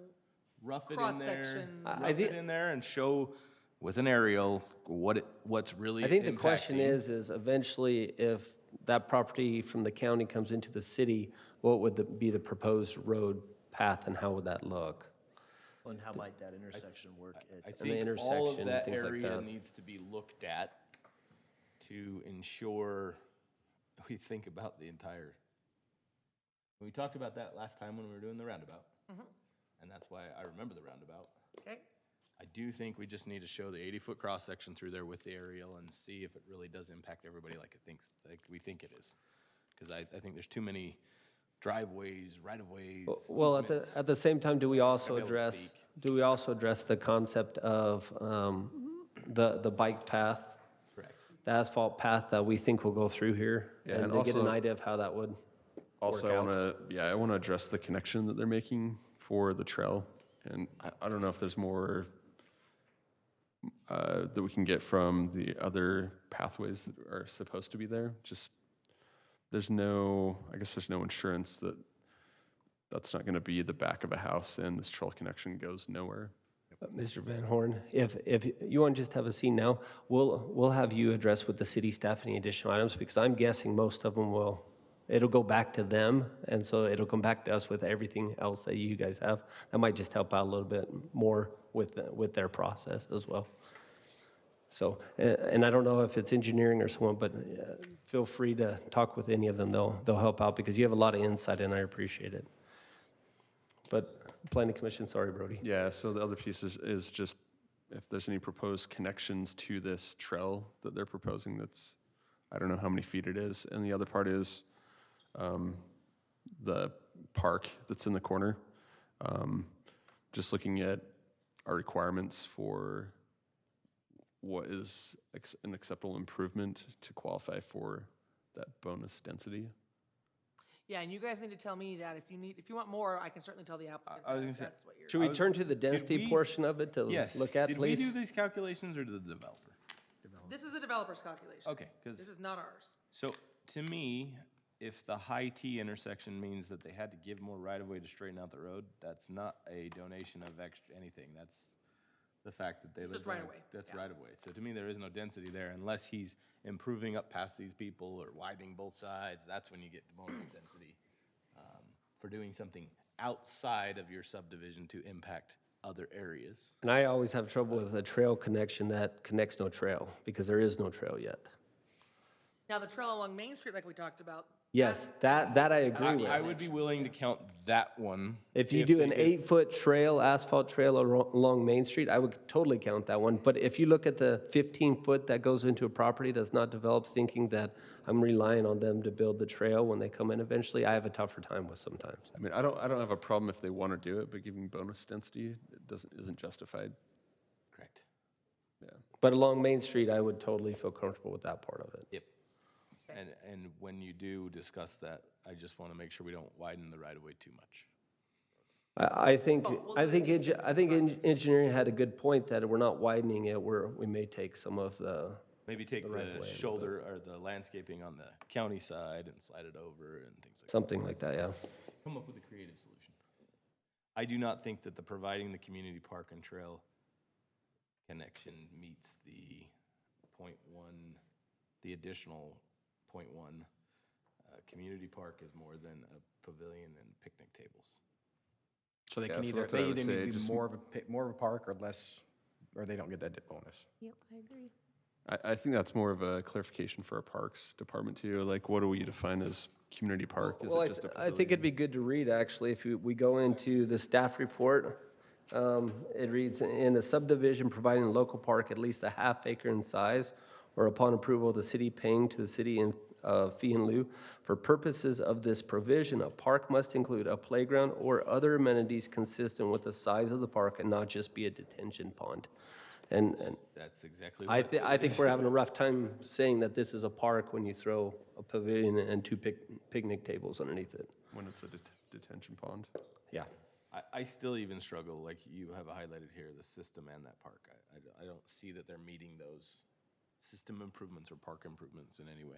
Speaker 1: Rough it in there,
Speaker 3: cross-section.
Speaker 1: rough it in there and show with an aerial what's really
Speaker 4: I think the question
Speaker 1: impacting.
Speaker 4: is eventually if that property from the county comes into the city, what would be the proposed road path and how would that look?
Speaker 9: And how might that intersection work?
Speaker 1: I
Speaker 4: the
Speaker 1: think all of
Speaker 4: intersection,
Speaker 1: that
Speaker 4: things like
Speaker 1: area
Speaker 4: that.
Speaker 1: needs to be looked at to ensure we think about the entire We talked about that last time when we were doing the roundabout,
Speaker 3: Mhm.
Speaker 1: and that's why I remember the roundabout.
Speaker 3: Okay.
Speaker 1: I do think we just need to show the 80-foot cross-section through there with the aerial and see if it really does impact everybody like we think it is. Because I think there's too many driveways, right-of-ways.
Speaker 4: Well,
Speaker 1: easements.
Speaker 4: at the same time, do we also
Speaker 1: Gotta be able to
Speaker 4: address the concept of the bike path?
Speaker 1: Correct.
Speaker 4: The asphalt path that we think will go through here?
Speaker 6: Yeah,
Speaker 4: And
Speaker 6: and
Speaker 4: to get an
Speaker 6: also-
Speaker 4: idea of how that would
Speaker 6: Also,
Speaker 4: work
Speaker 6: I
Speaker 4: out.
Speaker 6: want to, I want to address the connection that they're making for the trail. And I don't know if there's more that we can get from the other pathways that are supposed to be there. Just, I guess there's no insurance that that's not going to be the back of a house and this trail connection goes nowhere.
Speaker 4: Mr. Van Horn, if you want to just have a seat now, we'll have you address with the city staff any additional items, because I'm guessing most of them it'll go back to them, and so it'll come back to us with everything else that you guys have. That might just help out a little bit more with their process as well. So, and I don't know if it's engineering or someone, but feel free to talk with any of them. They'll help out, because you have a lot of insight, and I appreciate it. But Planning Commission, sorry, Brody.
Speaker 6: Yeah, so the other piece is just if there's any proposed connections to this trail that they're proposing that's, I don't know how many feet it is. And the other part is the park that's in the corner. Just looking at our requirements for what is an acceptable improvement to qualify for that bonus density.
Speaker 3: Yeah, and you guys need to tell me that if you want more, I can certainly tell the applicant.
Speaker 1: I was
Speaker 3: that
Speaker 1: gonna say,
Speaker 3: that's what you're.
Speaker 4: Should we turn to the density portion of it to
Speaker 1: Yes.
Speaker 4: look at,
Speaker 1: Did
Speaker 4: please?
Speaker 1: we do these calculations or did the developer?
Speaker 3: This is the developer's calculation.
Speaker 1: Okay, because.
Speaker 3: This is not ours.
Speaker 1: So to me, if the high T intersection means that they had to give more right-of-way to straighten out the road, that's not a donation of extra anything. That's the fact that they
Speaker 3: It's
Speaker 1: live
Speaker 3: just
Speaker 1: there.
Speaker 3: right-of-way,
Speaker 1: That's
Speaker 3: yeah.
Speaker 1: right-of-way. So to me, there is no density there unless he's improving up past these people or widening both sides. That's when you get bonus density for doing something outside of your subdivision to impact other areas.
Speaker 4: And I always have trouble with a trail connection that connects no trail, because there is no trail yet.
Speaker 3: Now, the trail along Main Street, like we talked about.
Speaker 4: Yes, that I agree with.
Speaker 1: I would be willing to count that one.
Speaker 4: If you do
Speaker 1: they
Speaker 4: an
Speaker 1: did-
Speaker 4: 8-foot trail, asphalt trail along Main Street, I would totally count that one. But if you look at the 15-foot that goes into a property that's not developed, thinking that I'm relying on them to build the trail when they come in eventually, I have a tougher time with sometimes.
Speaker 6: I mean, I don't have a problem if they want to do it, but giving bonus density isn't justified.
Speaker 1: Correct.
Speaker 6: Yeah.
Speaker 4: But along Main Street, I would totally feel comfortable with that part of it.
Speaker 1: Yep. And when you do discuss that, I just want to make sure we don't widen the right-of-way too much.
Speaker 4: I think engineering had a good point that we're not widening it, we may take some of the.
Speaker 1: Maybe take
Speaker 4: right of way
Speaker 1: the
Speaker 4: and
Speaker 1: shoulder or the landscaping on the county side and slide it over and things like that.
Speaker 4: Something like that, yeah.
Speaker 1: Come up with a creative solution. I do not think that the providing the community park and trail connection meets the .1, the additional .1. Community park is more than a pavilion and picnic tables.
Speaker 10: So they
Speaker 6: Yeah,
Speaker 10: can
Speaker 6: so
Speaker 10: either,
Speaker 6: that's what I
Speaker 10: they
Speaker 6: would
Speaker 10: either
Speaker 6: say,
Speaker 10: need to be
Speaker 6: just-
Speaker 10: more of a park or less, or they don't get that bonus.
Speaker 2: Yep, I agree.
Speaker 6: I think that's more of a clarification for our parks department too. Like, what do we define as community park? Is
Speaker 4: Well,
Speaker 6: it just a
Speaker 4: I think it'd be good to read, actually, if we go into the staff report. It reads, in a subdivision providing a local park at least a half acre in size, or upon approval of the city paying to the city in fee in lieu. For purposes of this provision, a park must include a playground or other amenities consistent with the size of the park and not just be a detention pond. And
Speaker 1: That's exactly
Speaker 4: I
Speaker 1: what.
Speaker 4: think we're having a rough time saying that this is a park when you throw a pavilion and two picnic tables underneath it.
Speaker 6: When it's a detention pond.
Speaker 4: Yeah.
Speaker 1: I still even struggle, like you have highlighted here, the system and that park. I don't see that they're meeting those system improvements or park improvements in any way.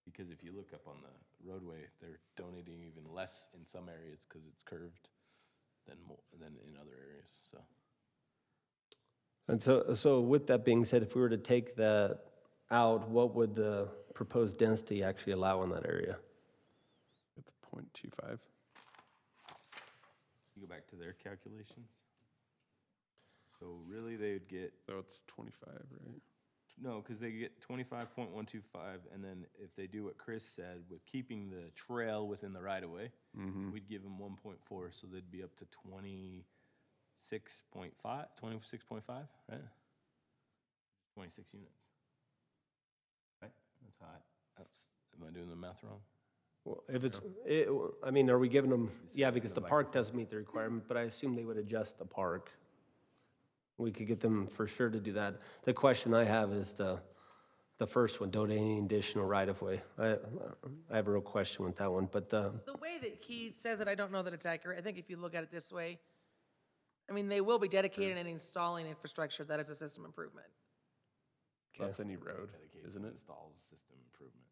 Speaker 1: Because if you look up on the roadway, they're donating even less in some areas because it's curved than in other areas, so.
Speaker 4: And so with that being said, if we were to take that out, what would the proposed density actually allow in that area?
Speaker 6: It's 0.25.
Speaker 1: You go back to their calculations. So really, they would get.
Speaker 6: So it's 25, right?
Speaker 1: No, because they get 25.125, and then if they do what Chris said with keeping the trail within the right of way, we'd give them 1.4, so they'd be up to 26.5, right? 26 units. Right? That's how am I doing the math wrong?
Speaker 4: Well, if it's, I mean, are we giving them, yeah, because the park doesn't meet the requirement, but I assume they would adjust the park. We could get them for sure to do that. The question I have is the first one, donating additional right-of-way. I have a real question with that one, but
Speaker 3: The way that he says it, I don't know that it's accurate. I think if you look at it this way, I mean, they will be dedicating and installing infrastructure that is a system improvement.
Speaker 6: That's any road, isn't it?
Speaker 1: Installs system improvement.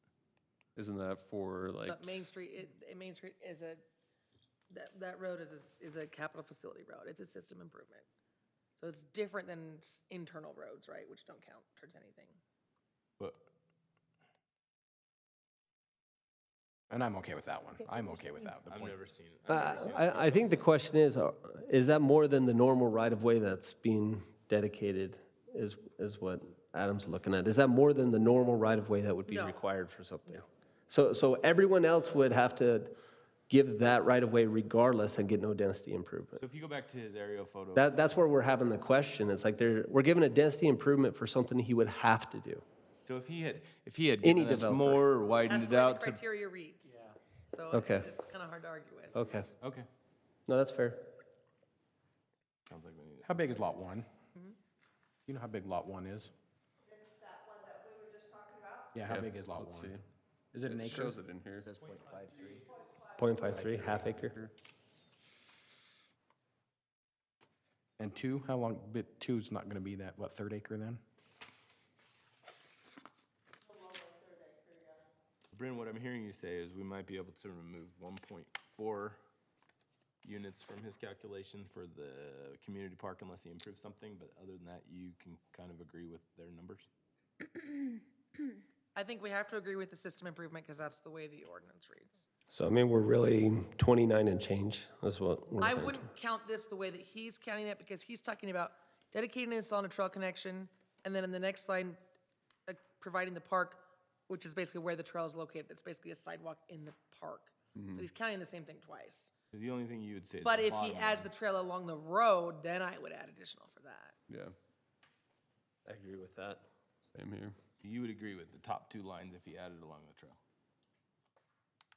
Speaker 6: Isn't that for like,
Speaker 3: But Main Street is that road is a capital facility road. It's a system improvement. So it's different than internal roads, right, which don't count towards anything.
Speaker 1: But
Speaker 10: And I'm okay with that one. I'm okay with that. The
Speaker 1: I've
Speaker 10: point.
Speaker 1: never seen it.
Speaker 4: I think the question is that more than the normal right-of-way that's being dedicated is what Adam's looking at? Is that more than the normal right-of-way that would be
Speaker 3: No.
Speaker 4: required for something? So everyone else would have to give that right-of-way regardless and get no density improvement.
Speaker 1: So if you go back to his aerial photo.
Speaker 4: That's where we're having the question. It's like we're giving a density improvement for something he would have to do.
Speaker 1: So if he had
Speaker 4: Any
Speaker 1: given us
Speaker 4: developer.
Speaker 1: more, or widened
Speaker 3: That's
Speaker 1: it
Speaker 3: the way
Speaker 1: out
Speaker 3: the
Speaker 1: to.
Speaker 3: criteria reads. So
Speaker 4: Okay.
Speaker 3: it's kind of hard to argue with.
Speaker 4: Okay.
Speaker 1: Okay.
Speaker 4: No, that's fair.
Speaker 1: Sounds like we need it.
Speaker 10: How big is lot 1? You know how big lot 1 is?
Speaker 18: It's that one that we were just talking about?
Speaker 10: Yeah, how big is lot 1?
Speaker 6: let's see.
Speaker 10: Is it an
Speaker 6: It
Speaker 10: acre?
Speaker 6: shows it in here.
Speaker 9: It says 0.53.
Speaker 4: 0.53, half acre.
Speaker 10: And 2, how long, bit 2 is not going to be that, what, third acre then?
Speaker 1: Bryn, what I'm hearing you say is we might be able to remove 1.4 units from his calculation for the community park unless he improves something, but other than that, you can kind of agree with their numbers?
Speaker 3: I think we have to agree with the system improvement because that's the way the ordinance reads.
Speaker 4: So, I mean, we're really 29 and change. That's what we're.
Speaker 3: I
Speaker 4: looking at.
Speaker 3: wouldn't count this the way that he's counting it because he's talking about dedicating and installing a trail connection, and then in the next line, providing the park, which is basically where the trail is located. It's basically a sidewalk in the park. So he's counting the same thing twice.
Speaker 1: The only thing you would say is.
Speaker 3: But
Speaker 1: the
Speaker 3: if he
Speaker 1: bottom
Speaker 3: adds
Speaker 1: line.
Speaker 3: the trail along the road, then I would add additional for that.
Speaker 6: Yeah,
Speaker 4: I agree with that.
Speaker 6: same here.
Speaker 1: You would agree with the top two lines if he added along the trail.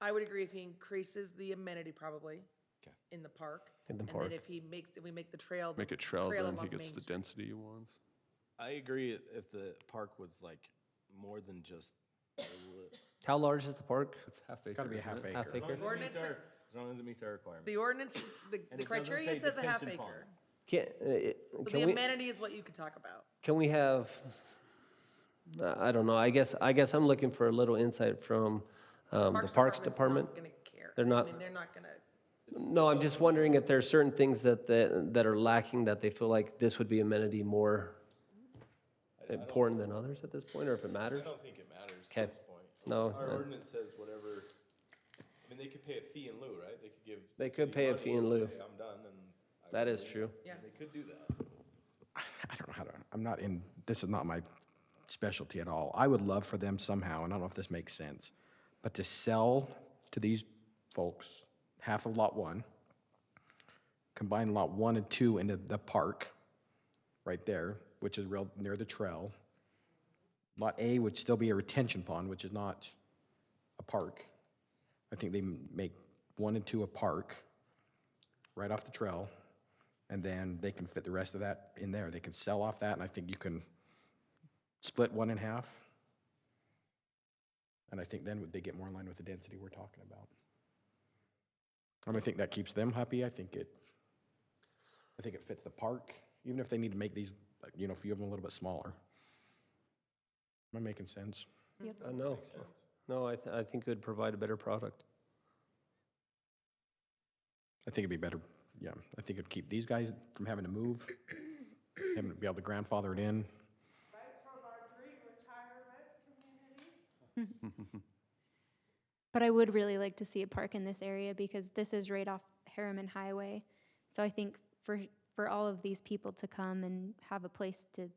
Speaker 3: I would agree if he increases the amenity probably
Speaker 1: Okay.
Speaker 3: in the park.
Speaker 4: In the
Speaker 3: And
Speaker 4: park.
Speaker 3: then if we make the trail.
Speaker 6: Make it trail, then
Speaker 3: along
Speaker 6: he gets
Speaker 3: Main
Speaker 6: the
Speaker 3: Street.
Speaker 6: density he wants.
Speaker 1: I agree if the park was like more than just.
Speaker 4: How large is the park?
Speaker 6: It's half acre.
Speaker 10: Gotta be a
Speaker 6: isn't
Speaker 10: half
Speaker 6: it?
Speaker 10: acre.
Speaker 4: Half acre?
Speaker 3: Ordinance,
Speaker 1: As long as it meets our requirement.
Speaker 3: the ordinance, the
Speaker 1: And it doesn't
Speaker 3: criteria
Speaker 1: say
Speaker 3: says a half
Speaker 1: detention pond.
Speaker 3: acre.
Speaker 4: Can,
Speaker 3: So the
Speaker 4: can we?
Speaker 3: amenity is what you could talk about.
Speaker 4: Can we have, I don't know, I guess I'm looking for a little insight from the Parks Department.
Speaker 3: Not gonna care.
Speaker 4: They're not-
Speaker 3: I mean, they're not gonna,
Speaker 4: No, I'm just wondering if there's certain things that are lacking that they feel like this would be amenity more important than others at this point, or if it matters?
Speaker 1: I don't think it matters
Speaker 4: Okay.
Speaker 1: at this point.
Speaker 4: No,
Speaker 1: Our
Speaker 4: no.
Speaker 1: ordinance says whatever, I mean, they could pay a fee in lieu, right? They could give. the
Speaker 4: They could
Speaker 1: city
Speaker 4: pay a
Speaker 1: money
Speaker 4: fee in
Speaker 1: and
Speaker 4: lieu.
Speaker 1: say, I'm done, and. I
Speaker 4: That is
Speaker 1: really-
Speaker 4: true.
Speaker 3: Yeah.
Speaker 1: They could do that.
Speaker 10: I don't know how to, I'm not in, this is not my specialty at all. I would love for them somehow, and I don't know if this makes sense, but to sell to these folks half of lot 1, combine lot 1 and 2 into the park right there, which is real near the trail. Lot A would still be a retention pond, which is not a park. I think they make 1 and 2 a park right off the trail, and then they can fit the rest of that in there. They can sell off that, and I think you can split 1 in half. And I think then they get more in line with the density we're talking about. And I think that keeps them happy. I think it fits the park, even if they need to make these, a few of them a little bit smaller. Am I making sense?
Speaker 4: No, no, I think it would provide a better product.
Speaker 10: I think it'd be better, yeah. I think it'd keep these guys from having to move, having to be able to grandfather it in.
Speaker 18: Right from our dream retirement community?
Speaker 2: But I would really like to see a park in this area because this is right off Herriman Highway. So I think for all of these people to come and have a place to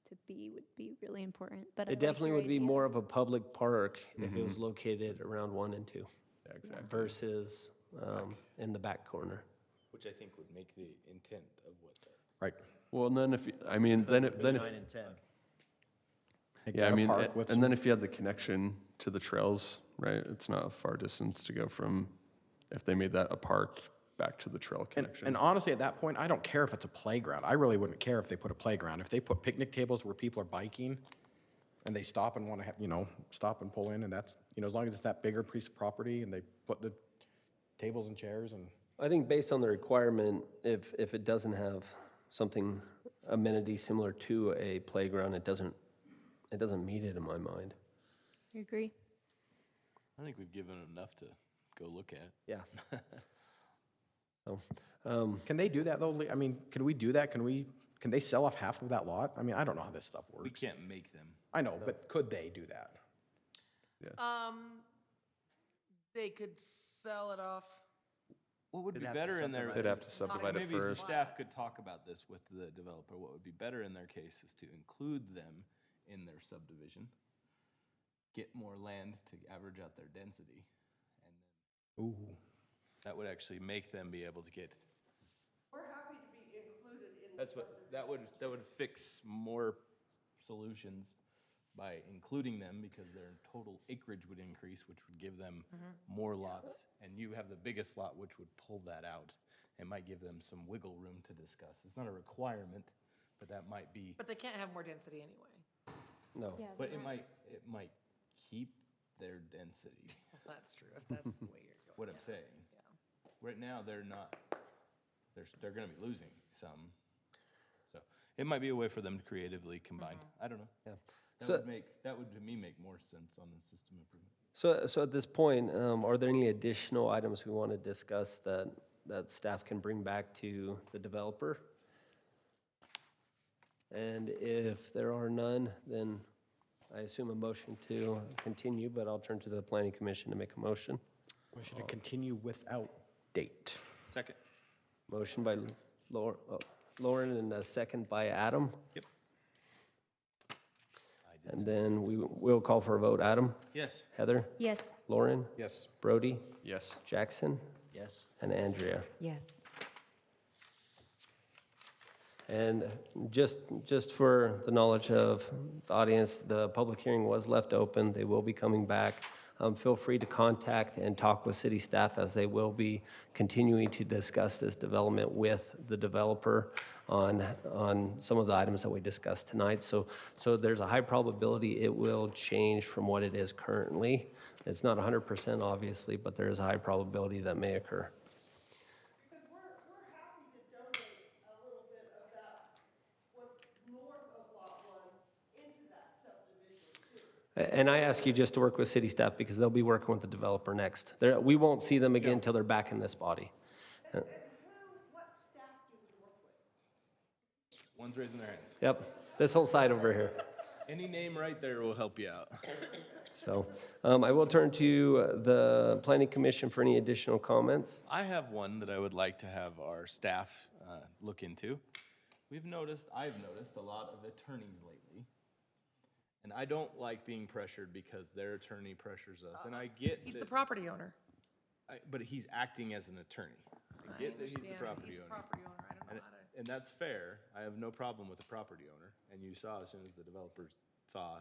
Speaker 2: to be would be really important, but I
Speaker 4: It
Speaker 2: like
Speaker 4: definitely
Speaker 2: your
Speaker 4: would be
Speaker 2: idea.
Speaker 4: more of a public park if it was located around 1 and 2
Speaker 6: Yeah, exactly.
Speaker 4: versus in the back corner.
Speaker 1: Which I think would make the intent of what that's.
Speaker 10: Right.
Speaker 6: Well, and then if, I mean, then if,
Speaker 9: 9 and 10.
Speaker 10: Make
Speaker 6: yeah,
Speaker 10: that
Speaker 6: I
Speaker 10: a
Speaker 6: mean,
Speaker 10: park with
Speaker 6: and then if you had the connection to the trails, right, it's not a far distance to go from, if they made that a park, back to the trail connection.
Speaker 10: And honestly, at that point, I don't care if it's a playground. I really wouldn't care if they put a playground. If they put picnic tables where people are biking and they stop and want to have, stop and pull in, and that's, as long as it's that bigger piece of property and they put the tables and chairs and.
Speaker 4: I think based on the requirement, if it doesn't have something, amenity similar to a playground, it doesn't meet it in my mind.
Speaker 2: I agree.
Speaker 1: I think we've given enough to go look at.
Speaker 4: Yeah. So,
Speaker 10: Can they do that though? I mean, can we do that? Can they sell off half of that lot? I mean, I don't know how this stuff works.
Speaker 1: We can't make them.
Speaker 10: I know, but could they do that?
Speaker 3: They could sell it off.
Speaker 1: What would
Speaker 9: They'd
Speaker 1: be
Speaker 9: have to
Speaker 1: better in their?
Speaker 9: subdivide
Speaker 6: They'd have to subdivide it
Speaker 1: Maybe the
Speaker 6: first.
Speaker 1: staff could talk about this with the developer. What would be better in their case is to include them in their subdivision, get more land to average out their density, and then
Speaker 10: Ooh.
Speaker 1: that would actually make them be able to get.
Speaker 18: We're happy to be included in.
Speaker 1: That's what, that would fix more solutions by including them, because their total acreage would increase, which would give them more lots. And you have the biggest lot, which would pull that out. It might give them some wiggle room to discuss. It's not a requirement, but that might be,
Speaker 3: But they can't have more density anyway.
Speaker 4: no.
Speaker 2: Yeah,
Speaker 1: but it might keep their density,
Speaker 3: That's true, if that's the way you're going.
Speaker 1: what I'm saying. Right now, they're not, they're gonna be losing some. So it might be a way for them to creatively combine. I don't know.
Speaker 4: Yeah.
Speaker 1: That would to me make more sense on the system improvement.
Speaker 4: So at this point, are there any additional items we want to discuss that staff can bring back to the developer? And if there are none, then I assume a motion to continue, but I'll turn to the planning commission to make a motion.
Speaker 10: Motion to continue without date.
Speaker 1: Second.
Speaker 4: Motion by Lauren and a second by Adam.
Speaker 1: Yep.
Speaker 4: And then we'll call for a vote. Adam?
Speaker 1: Yes.
Speaker 4: Heather?
Speaker 2: Yes.
Speaker 4: Lauren?
Speaker 10: Yes.
Speaker 4: Brody?
Speaker 6: Yes.
Speaker 4: Jackson?
Speaker 9: Yes.
Speaker 4: And Andrea?
Speaker 13: Yes.
Speaker 4: And just for the knowledge of the audience, the public hearing was left open. They will be coming back. Feel free to contact and talk with city staff, as they will be continuing to discuss this development with the developer on some of the items that we discussed tonight. So there's a high probability it will change from what it is currently. It's not 100% obviously, but there is a high probability that may occur.
Speaker 18: Because we're happy to donate a little bit of that, what's north of Lot 1 into that subdivision too.
Speaker 4: And I ask you just to work with city staff, because they'll be working with the developer next. We won't see them again until they're back in this body.
Speaker 18: And what staff do we work with?
Speaker 1: One's raising their hands.
Speaker 4: Yep, this whole side over here.
Speaker 1: Any name right there will help you out.
Speaker 4: So I will turn to the planning commission for any additional comments.
Speaker 1: I have one that I would like to have our staff look into. I've noticed a lot of attorneys lately. And I don't like being pressured because their attorney pressures us. And I get
Speaker 3: He's
Speaker 1: that,
Speaker 3: the property owner.
Speaker 1: but he's acting as an attorney. I get that he's the
Speaker 3: understand,
Speaker 1: property
Speaker 3: he's the
Speaker 1: owner.
Speaker 3: property owner. I don't know how to.
Speaker 1: And that's fair. I have no problem with the property owner. And you saw as soon as the developers saw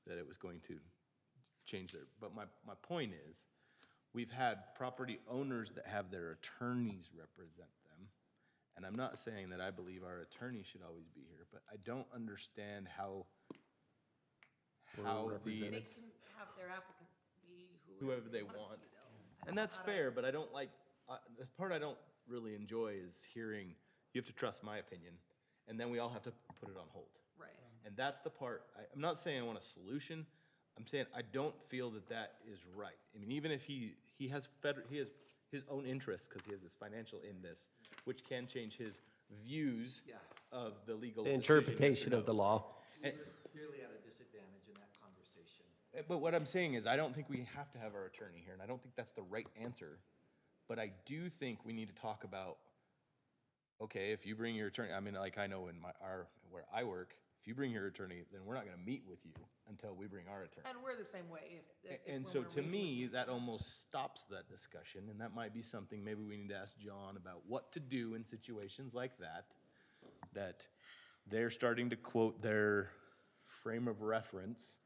Speaker 1: that it was going to change their, but my point is, we've had property owners that have their attorneys represent them. And I'm not saying that I believe our attorney should always be here, but I don't understand how
Speaker 3: They can have their applicant be
Speaker 1: whoever they want. And that's fair, but I don't like, the part I don't really enjoy is hearing, you have to trust my opinion, and then we all have to put it on hold.
Speaker 3: Right.
Speaker 1: And that's the part, I'm not saying I want a solution, I'm saying I don't feel that that is right. I mean, even if he has his own interests, because he has his financial in this, which can change his views of the legal
Speaker 4: The
Speaker 1: decision, yes or
Speaker 4: interpretation of
Speaker 1: no.
Speaker 4: the law.
Speaker 1: And-
Speaker 19: Clearly at a disadvantage in that conversation.
Speaker 1: But what I'm saying is, I don't think we have to have our attorney here, and I don't think that's the right answer. But I do think we need to talk about, okay, if you bring your attorney, I mean, like I know in where I work, if you bring your attorney, then we're not gonna meet with you until we bring our attorney.
Speaker 3: And we're the same way.
Speaker 1: And
Speaker 3: when
Speaker 1: so
Speaker 3: we're
Speaker 1: to
Speaker 3: meeting
Speaker 1: me,
Speaker 3: with-
Speaker 1: that almost stops that discussion, and that might be something, maybe we need to ask John about what to do in situations like that, that they're starting to quote their frame of reference.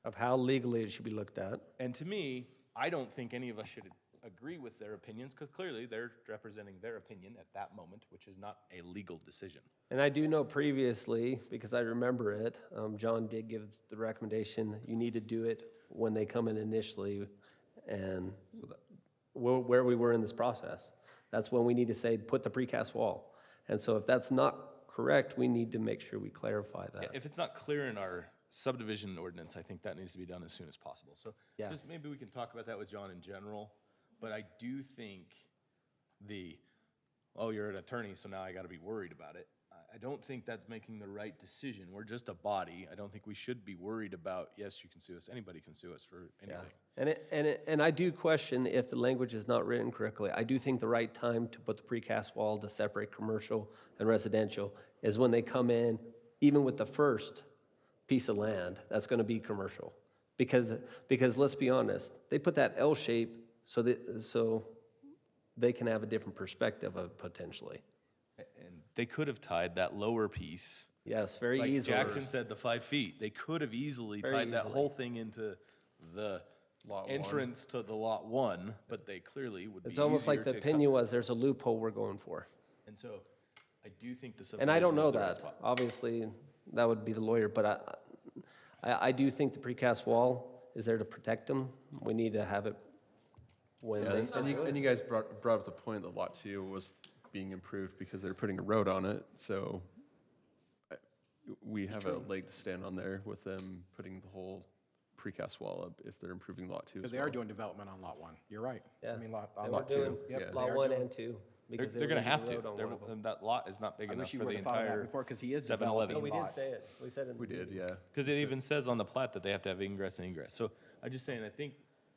Speaker 4: Of how legally it should be looked at.
Speaker 1: And to me, I don't think any of us should agree with their opinions, because clearly they're representing their opinion at that moment, which is not a legal decision.
Speaker 4: And I do know previously, because I remember it, John did give the recommendation, you need to do it when they come in initially, and where we were in this process. That's when we need to say, put the precast wall. And so if that's not correct, we need to make sure we clarify that.
Speaker 1: If it's not clear in our subdivision ordinance, I think that needs to be done as soon as possible. So
Speaker 4: Yeah.
Speaker 1: just maybe we can talk about that with John in general, but I do think oh, you're an attorney, so now I gotta be worried about it. I don't think that's making the right decision. We're just a body. I don't think we should be worried about, yes, you can sue us, anybody can sue us for anything.
Speaker 4: And I do question if the language is not written correctly. I do think the right time to put the precast wall to separate commercial and residential is when they come in, even with the first piece of land, that's gonna be commercial. Because let's be honest, they put that L shape so they can have a different perspective of it potentially.
Speaker 1: And they could have tied that lower piece.
Speaker 4: Yes, very
Speaker 1: like
Speaker 4: easily.
Speaker 1: Jackson said, the 5 feet. They could have easily
Speaker 4: Very
Speaker 1: tied that
Speaker 4: easily.
Speaker 1: whole thing into the
Speaker 6: Lot one.
Speaker 1: entrance to the lot 1, but they clearly would be
Speaker 4: It's almost like the
Speaker 1: easier to cut.
Speaker 4: opinion was, there's a loophole we're going for.
Speaker 1: And so I do think the
Speaker 4: And I don't
Speaker 1: subdivision
Speaker 4: know
Speaker 1: is the right
Speaker 4: that.
Speaker 1: spot.
Speaker 4: Obviously, that would be the lawyer, but I do think the precast wall is there to protect them. We need to have it when
Speaker 6: Yeah,
Speaker 4: they.
Speaker 6: and you guys brought up the point that Lot 2 was being improved because they're putting a road on it, so we have a leg to stand on there with them putting the whole precast wall up if they're improving Lot 2 as
Speaker 10: Because they are doing development on Lot 1. You're right.
Speaker 4: Yeah.
Speaker 10: I mean,
Speaker 4: They
Speaker 10: on
Speaker 4: were
Speaker 10: Lot 2.
Speaker 4: doing
Speaker 10: Yep,
Speaker 4: Lot
Speaker 10: they are
Speaker 4: 1
Speaker 10: doing-
Speaker 4: and 2. because
Speaker 1: They're gonna
Speaker 4: were
Speaker 1: have
Speaker 4: doing
Speaker 1: to.
Speaker 4: the road on one of them.
Speaker 1: That lot is not big
Speaker 10: I
Speaker 1: enough
Speaker 10: wish you
Speaker 1: for the
Speaker 10: would have thought of that
Speaker 1: entire
Speaker 10: before, because he is
Speaker 1: 7-Eleven.
Speaker 10: developing
Speaker 4: We
Speaker 10: lot.
Speaker 4: did say it. We said it.
Speaker 6: We did, yeah.
Speaker 1: Because it even says on the plat that they have to have ingress and egress. So I'm just saying, I think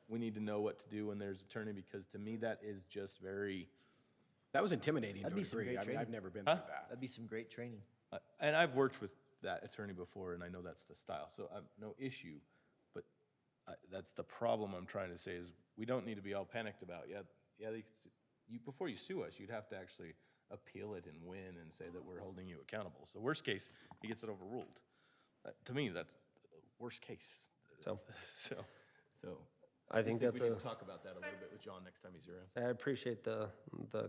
Speaker 1: we need to know what to do when there's attorney, because to me, that is just very,
Speaker 10: That was intimidating to
Speaker 9: That'd
Speaker 10: a
Speaker 9: be some
Speaker 10: degree.
Speaker 9: great
Speaker 10: I mean, I've
Speaker 9: training.
Speaker 10: never been
Speaker 1: Huh?
Speaker 10: through that.
Speaker 9: That'd be some great training.
Speaker 1: and I've worked with that attorney before, and I know that's the style, so I've no issue. But that's the problem I'm trying to say is we don't need to be all panicked about, before you sue us, you'd have to actually appeal it and win and say that we're holding you accountable. So worst case, he gets it overruled. To me, that's worst case.
Speaker 4: So.
Speaker 1: So
Speaker 4: I think
Speaker 1: we
Speaker 4: that's
Speaker 1: can
Speaker 4: a,
Speaker 1: talk about that a little bit with John next time he's around.
Speaker 4: I appreciate the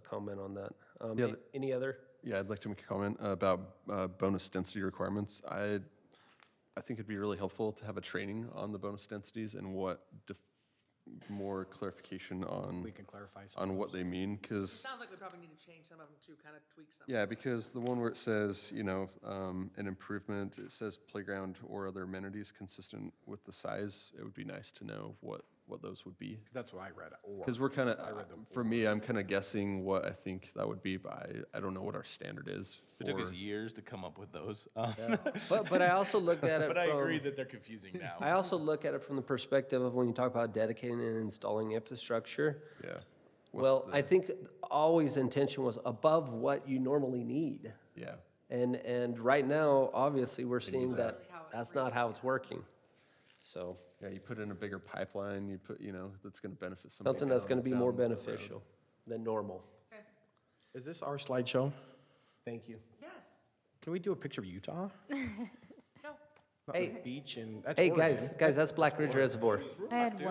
Speaker 4: comment on that.
Speaker 6: Yeah,
Speaker 4: Any other?
Speaker 6: Yeah, I'd like to make a comment about bonus density requirements. I think it'd be really helpful to have a training on the bonus densities and what more clarification on
Speaker 10: We can clarify some
Speaker 6: on
Speaker 10: of
Speaker 6: what they mean, because
Speaker 3: Sounds like we probably need to change some of them too, kind of tweak some.
Speaker 6: yeah, because the one where it says, an improvement, it says playground or other amenities consistent with the size, it would be nice to know what those would be.
Speaker 10: Because that's what I read.
Speaker 6: Because we're kind of, for me, I'm kind of guessing what I think that would be, but I don't know what our standard is.
Speaker 1: It took us
Speaker 6: for-
Speaker 1: years to come up with those.
Speaker 4: But I also looked at it
Speaker 1: But I
Speaker 4: from-
Speaker 1: agree that they're confusing now.
Speaker 4: I also look at it from the perspective of when you talk about dedicating and installing infrastructure.
Speaker 6: Yeah.
Speaker 4: Well, I think always intention was above what you normally need.
Speaker 6: Yeah.
Speaker 4: And right now, obviously, we're seeing that that's not how it's working. So.
Speaker 6: Yeah, you put in a bigger pipeline, you put, that's going to benefit somebody.
Speaker 4: Something that's
Speaker 6: down-
Speaker 4: going to be more
Speaker 6: down the road.
Speaker 4: beneficial than normal.
Speaker 10: Is this our slideshow?
Speaker 4: Thank you.
Speaker 3: Yes.
Speaker 10: Can we do a picture of Utah?
Speaker 3: No.
Speaker 10: Not
Speaker 4: Hey.
Speaker 10: the beach and that's
Speaker 4: Hey,
Speaker 10: Oregon.
Speaker 4: guys, that's Black Ridge Reservoir.
Speaker 13: I had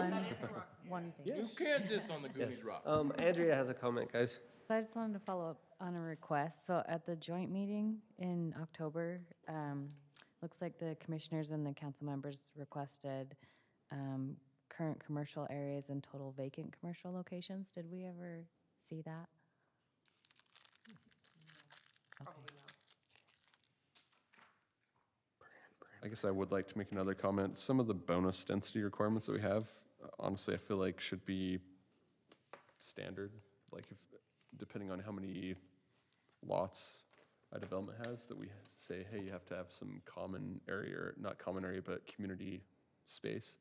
Speaker 13: one thing.
Speaker 1: You can't diss on the Goonies Rock.
Speaker 4: Andrea has a comment, guys.
Speaker 13: So I just wanted to follow up on a request. So at the joint meeting in October, looks like the commissioners and the council members requested current commercial areas and total vacant commercial locations. Did we ever see that?
Speaker 6: I guess I would like to make another comment. Some of the bonus density requirements that we have, honestly, I feel like should be standard. Like if, depending on how many lots a development has, that we say, hey, you have to have some common area, or not common area, but community space.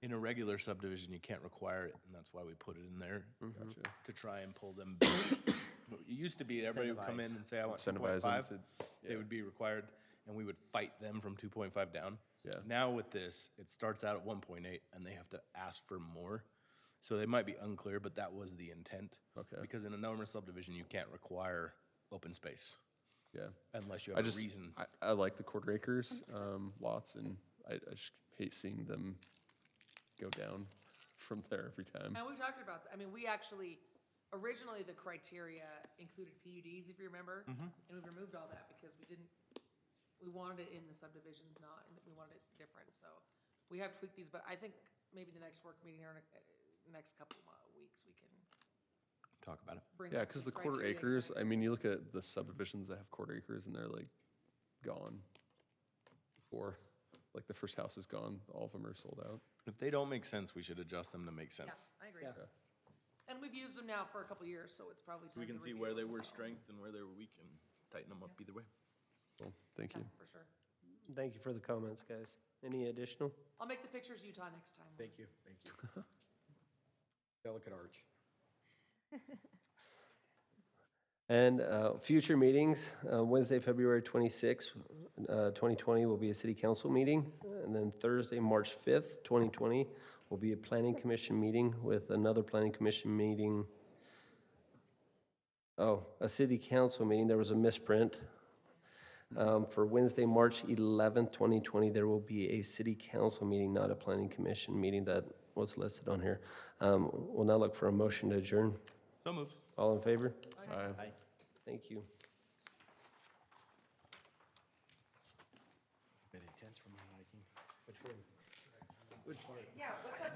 Speaker 1: In a regular subdivision, you can't require it, and that's why we put it in there,
Speaker 6: Gotcha.
Speaker 1: to try and pull them back. It used to be, everybody would come in and say, I want
Speaker 6: Incentivize them
Speaker 1: 2.5, they would be required. and we would fight them from 2.5 down.
Speaker 6: Yeah.
Speaker 1: Now with this, it starts out at 1.8 and they have to ask for more. So they might be unclear, but that was the intent.
Speaker 6: Okay.
Speaker 1: Because in a no-rimmer subdivision, you can't require open space
Speaker 6: Yeah.
Speaker 1: unless you
Speaker 6: I
Speaker 1: have
Speaker 6: just,
Speaker 1: a reason.
Speaker 6: I like the quarter acres lots, and I just hate seeing them go down from there every time.
Speaker 3: And we talked about, I mean, we actually, originally the criteria included PUDs, if you remember. And we removed all that because we wanted it in the subdivisions, not, we wanted it different. So we have tweaked these, but I think maybe the next work meeting or next couple of weeks, we can
Speaker 1: Talk about it.
Speaker 3: bring
Speaker 6: Yeah,
Speaker 3: up
Speaker 6: because
Speaker 3: these
Speaker 6: the quarter
Speaker 3: criteria
Speaker 6: acres,
Speaker 3: kinda-
Speaker 6: I mean, you look at the subdivisions that have quarter acres and they're like gone before, like the first house is gone, all of them are sold out.
Speaker 1: If they don't make sense, we should adjust them to make
Speaker 3: Yeah,
Speaker 1: sense.
Speaker 3: I agree.
Speaker 6: Yeah.
Speaker 3: And we've used them now for a couple of years, so it's probably time
Speaker 1: We can
Speaker 3: to
Speaker 1: see
Speaker 3: review
Speaker 1: where they
Speaker 3: them,
Speaker 1: were
Speaker 3: so.
Speaker 1: strength and where they were weak and tighten them up either way.
Speaker 6: Well, thank you.
Speaker 3: For sure.
Speaker 4: Thank you for the comments, guys. Any additional?
Speaker 3: I'll make the pictures Utah next time.
Speaker 10: Thank you, thank you. Delicate arch.
Speaker 4: And future meetings, Wednesday, February 26th, 2020 will be a city council meeting. And then Thursday, March 5th, 2020 will be a planning commission meeting with another planning commission meeting. Oh, a city council meeting, there was a misprint. For Wednesday, March 11th, 2020, there will be a city council meeting, not a planning commission meeting that was listed on here. We'll now look for a motion to adjourn.
Speaker 1: So moved.
Speaker 4: All in favor?
Speaker 6: Aye.
Speaker 4: Thank you.
Speaker 10: Bit intense for my liking. Which one? Which part?
Speaker 3: Yeah, what's our